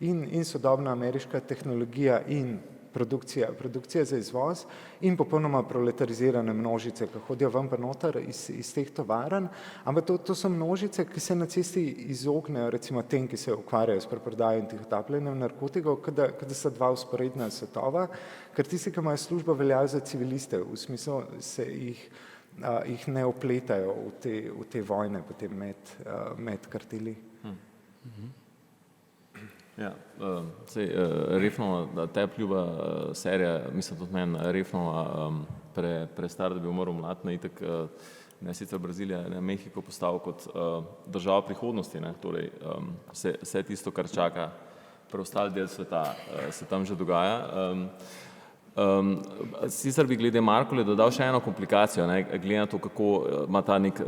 in sodobna ameriška tehnologija in produkcija za izvoz in popolnoma proletarizirane množice, ki hodijo ven pa noter iz teh tovarn, ampak to so množice, ki se na cesti izognejo recimo tem, ki se ukvarjajo s preprodajo in tihotapljenjem narkotikov, da sta dva vzporedna svetova, ker tisti, ki imajo službo, veljajo za civiliste, v smislu se jih ne opletajo v te vojne potem med karteli. Ja, Refno, te ljuba serija, mislim tudi meni, Refnova prestar, da bi umrl mlad, ne itak, ne sicer Brazilija, ne Mehiko postavil kot država prihodnosti, ne, torej vse tisto, kar čaka preostali del sveta, se tam že dogaja. Sicer bi glede Markule dodal še eno komplikacijo, ne, glede na to, kako ima ta nek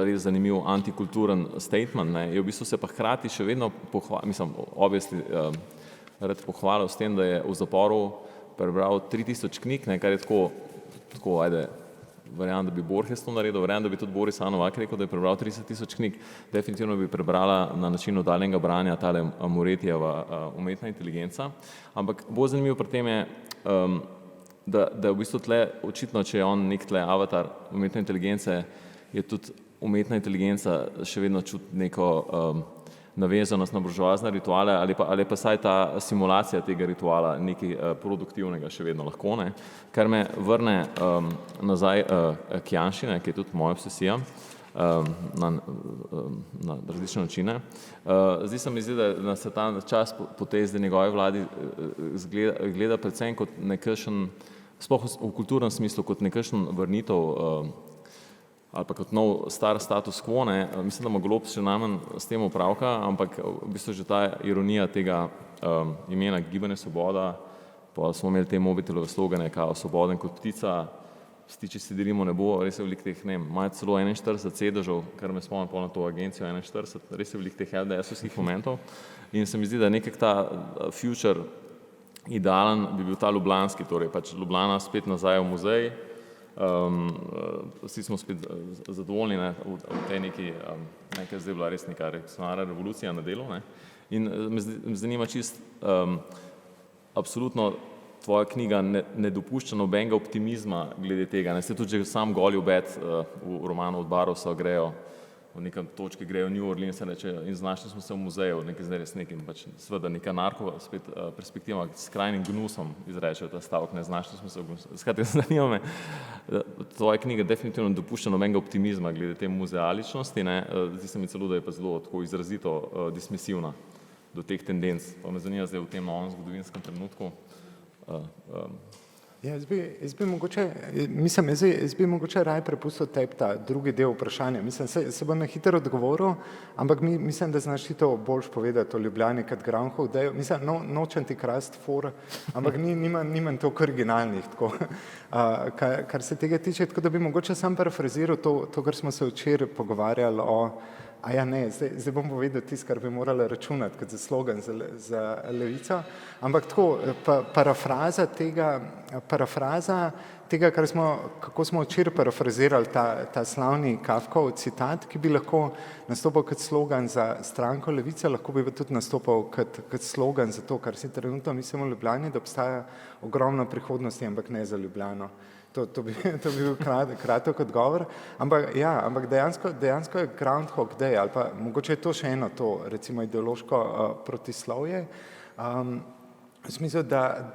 res zanimiv antikulturen statement, ne, je v bistvu se pa hkrati še vedno rad pohvalil s tem, da je v zaporu prebral 3000 knjig, ne, kar je tako, ajde, verjamem, da bi Borges to naredil, verjamem, da bi tudi Boris A. Novak rekel, da je prebral 30 000 knjig, definitivno bi prebrala na način oddaljenega branja tale Moretijeva umetna inteligenca, ampak bolj zanimivo pri tem je, da v bistvu tle, očitno, če je on nek tle avatar umetne inteligence, je tudi umetna inteligenca še vedno čuti neko navezanost na buržoazne rituale ali pa saj ta simulacija tega rituala nekaj produktivnega še vedno lahko, ne, kar me vrne nazaj k Janši, ki je tudi moja obsesija na različne načine. Zdi se mi, da se ta čas po tej zdaj njegovi vladi gleda predvsem kot nekakšen, sploh v kulturnem smislu, kot nekakšen vrnitev ali pa kot nov star status quo, ne. Mislim, da ima Golob še najmanj s tem opravka, ampak v bistvu že ta ironija tega imena Gibanje Svoboda, pa smo imeli te Mobitelove slogane, kao svoboden kot ptica, stiči se delimo ne bo, res je veliko teh, ne vem, imajo celo 41 sedežev, kar me spomnim na to agencijo 41, res je veliko teh LDS-ovskih momentov in se mi zdi, da nekak ta future idealen bi bil ta ljubljanski, torej pač Ljubljana spet nazaj v muzej, vsi smo spet zadovoljni, ne, v tej neki, nekaj zdaj bila res neka revolucionarna revolucija na delu, ne, in me zanima čist absolutno tvoja knjiga ne dopušča nobenega optimizma glede tega, ne, ste tudi že sam goli obet v romanu Od Barosa grejo, v nekem točki grejo v New Orleans in znašli smo se v muzeju, nekaj zdaj res nekim, pač seveda neka narko spet perspektiva, s krajnim gnusom izrečejo ta stavek, ne, znašli smo se v gnusom. Skratka, zanima me, tvoja knjiga definitivno ne dopušča nobenega optimizma glede te muzealičnosti, ne, zdi se mi celo, da je pa zelo tako izrazito dismisivna do teh tendenc, pa me zanima zdaj v tem novem zgodovinskem trenutku. Ja, jaz bi mogoče raje prepustil tebi ta drugi del vprašanja. Mislim, se bom na hitro odgovoril, ampak mislim, da znaš ti to boljš povedati o Ljubljani kot Groundhog Day. Mislim, nočem ti krasti for, ampak nimam toliko originalnih, tako, kar se tega tiče, tako da bi mogoče sam parafraziral to, kar smo se včeraj pogovarjali o. Zdaj bom povedal tisto, kar bi morala računati kot za slogan za Levico, ampak tako, parafraza tega, kako smo včeraj parafrazirali ta slavni Kafkov citat, ki bi lahko nastopal kot slogan za stranko Levica, lahko bi tudi nastopal kot slogan za to, kar si trenutno mislimo v Ljubljani, da obstaja ogromno prihodnosti, ampak ne za Ljubljano. To bi bil kratek odgovor, ampak dejansko je Groundhog Day, ali pa mogoče je to še eno to, recimo ideološko protislovje, v smislu, da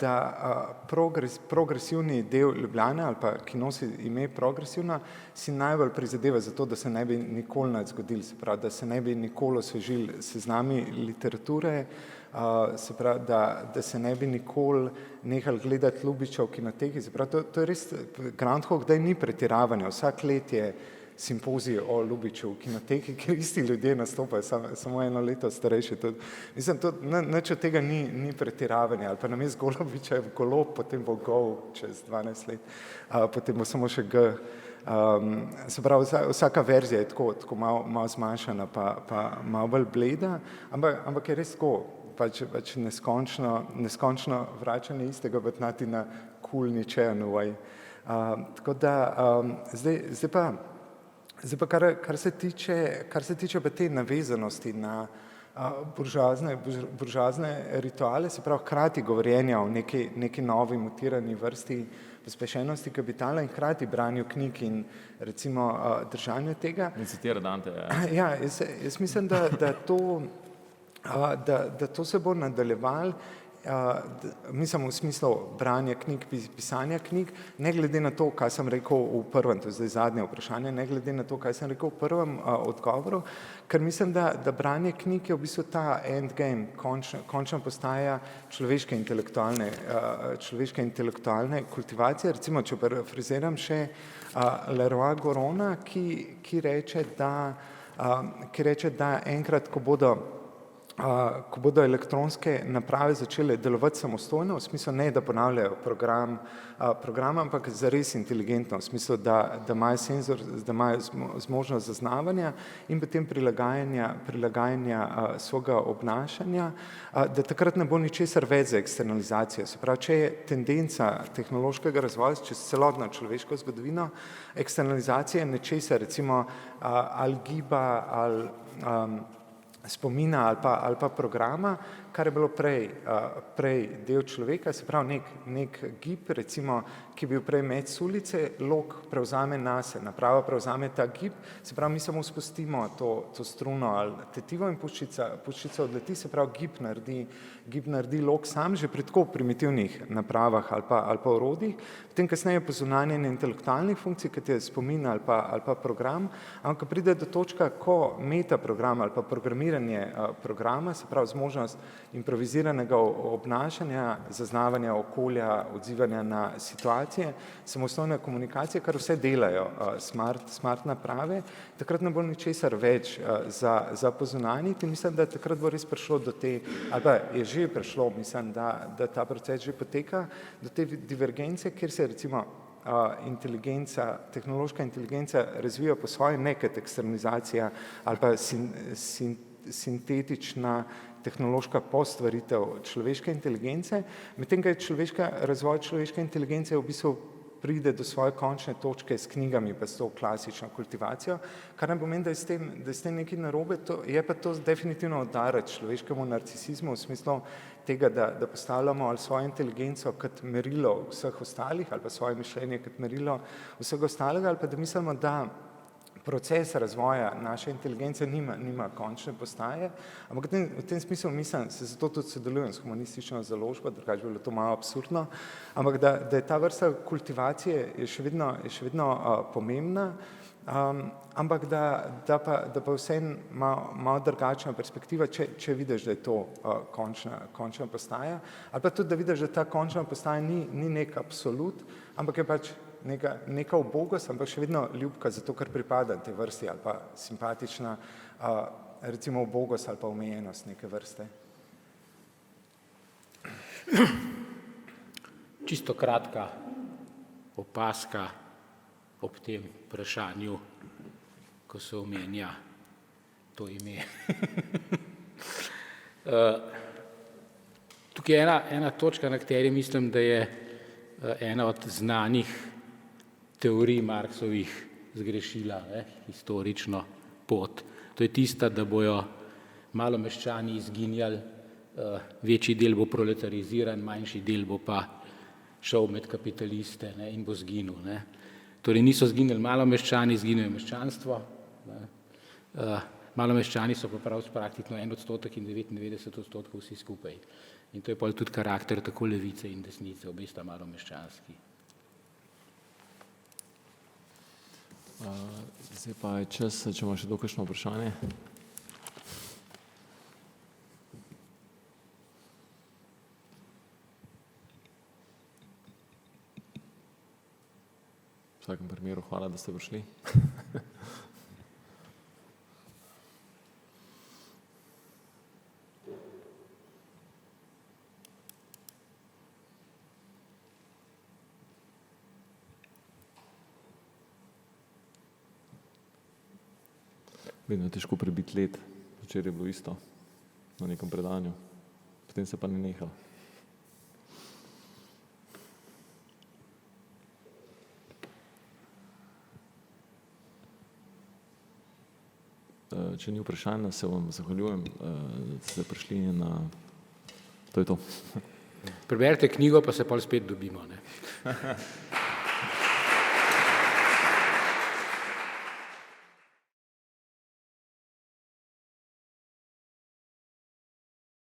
progresivni del Ljubljane, ali pa ki nosi ime progresivna, si najbolj prizadeva za to, da se ne bi nikoli nič zgodilo, se pravi, da se ne bi nikoli osvežili seznami literature, se pravi, da se ne bi nikoli nehali gledati Ljubičev kinoteki, se pravi, to je res, Groundhog Day ni pretiravanje, vsak let je simpozij o Ljubiču v kinoteki, ker isti ljudje nastopajo, samo eno leto starejši. Mislim, nič od tega ni pretiravanje, ali pa namesto Golobiča je Golob, potem bo Gol čez 12 let, potem bo samo še G. Se pravi, vsaka verzija je tako malo zmanjšana, pa malo bolj bleda, ampak je res tako, pač neskončno vračanje istega, but not in a cool Nietzschean way. Tako da, zdaj pa kar se tiče pa te navezanosti na buržoazne rituale, se pravi, hkrati govorjenja o neki novi mutirani vrsti pospešenosti kapitala in hkrati branju knjig in recimo držanju tega. In citira Dante. Ja, jaz mislim, da to se bo nadaljevalo mislim v smislu branja knjig, pisanja knjig, ne glede na to, kaj sem rekel v prvem, to je zdaj zadnje vprašanje, ne glede na to, kaj sem rekel v prvem odgovoru, ker mislim, da branje knjig je v bistvu ta endgame, končna postaja človeške intelektualne kultivacije. Recimo, če parafraziram še Leroy Gorona, ki reče, da enkrat, ko bodo elektronske naprave začele delovati samostojno, v smislu ne, da ponavljajo program, ampak zares inteligentno, v smislu, da imajo senzor, da imajo zmožnost zaznavanja in potem prilagajanja svojega obnašanja, da takrat ne bo ničesar več za eksternalizacijo. Se pravi, če je tendenca tehnološkega razvoja čez celotno človeško zgodovino, eksternalizacija nečesa, recimo ali giba, ali spomina ali pa programa, kar je bilo prej del človeka, se pravi nek gib, recimo, ki je bil prej met ulice, lok prevzame nase, naprava prevzame ta gib, se pravi, mi samo spustimo to struno ali tetivo in puščica odleti, se pravi, gib naredi lok sam, že pri tako primitivnih napravah ali pa orodjih, potem kasneje pa zunanjenje intelektualnih funkcij, kot je spomin ali pa program, ampak pride do točka, ko metaprogram ali pa programiranje programa, se pravi zmožnost improviziranega obnašanja, zaznavanja okolja, odzivanja na situacije, samostojne komunikacije, kar vse delajo smart naprave, takrat ne bo ničesar več za pozunanjiti in mislim, da takrat bo res prišlo do te, ali pa je že prišlo, mislim, da ta proces že poteka, do te divergence, kjer se recimo tehnološka inteligenca razvija po svoje, ne kot eksternalizacija ali pa sintetična tehnološka postvaritev človeške inteligence, medtem ko je razvoj človeške inteligence v bistvu pride do svoje končne točke s knjigami, pa s to klasično kultivacijo, kar ne pomeni, da je s tem nekaj narobe, je pa to definitivno udarec človeškemu narcisizmu v smislu tega, da postavljamo ali svojo inteligenco kot merilo vseh ostalih, ali pa svoje mišljenje kot merilo vsega ostalega, ali pa da mislimo, da proces razvoja naše inteligence nima končne postaje, ampak v tem smislu mislim, se zato tudi sodelujem s humanistično založbo, drugače bi bilo to malo absurdno, ampak da je ta vrsta kultivacije je še vedno pomembna, ampak da pa vseeno malo drugačna perspektiva, če vidiš, da je to končna postaja, ali pa tudi, da vidiš, da ta končna postaja ni nek absolut, ampak je pač neka ubogost, ampak še vedno ljubka, zato ker pripada te vrsti ali pa simpatična, recimo ubogost ali pa omejenost neke vrste. Čisto kratka opaska ob tem vprašanju, ko se omenja to ime. Tukaj je ena točka, na kateri mislim, da je ena od znanih teorij Marksovih zgrešila historično pot. To je tista, da bojo malomeščani izginjali, večji del bo proletariziran, manjši del bo pa šel med kapitaliste in bo zginil. Torej niso zginili malomeščani, zginilo je meščanstvo. Malomeščani so pa prav praktično 1% in 99% vsi skupaj. In to je pa tudi karakter tako levice in desnice, obe sta malomeščanski. Zdaj pa je čas, če ima še kakšno vprašanje. V vsakem primeru hvala, da ste prišli. Vedno je težko prebiti let. Včeraj je bilo isto na nekem predanju. Potem se pa ne nehal. Če ni vprašanja, se vam zahvaljujem, da ste prišli na... To je to. Preberite knjigo, pa se pol spet dobimo.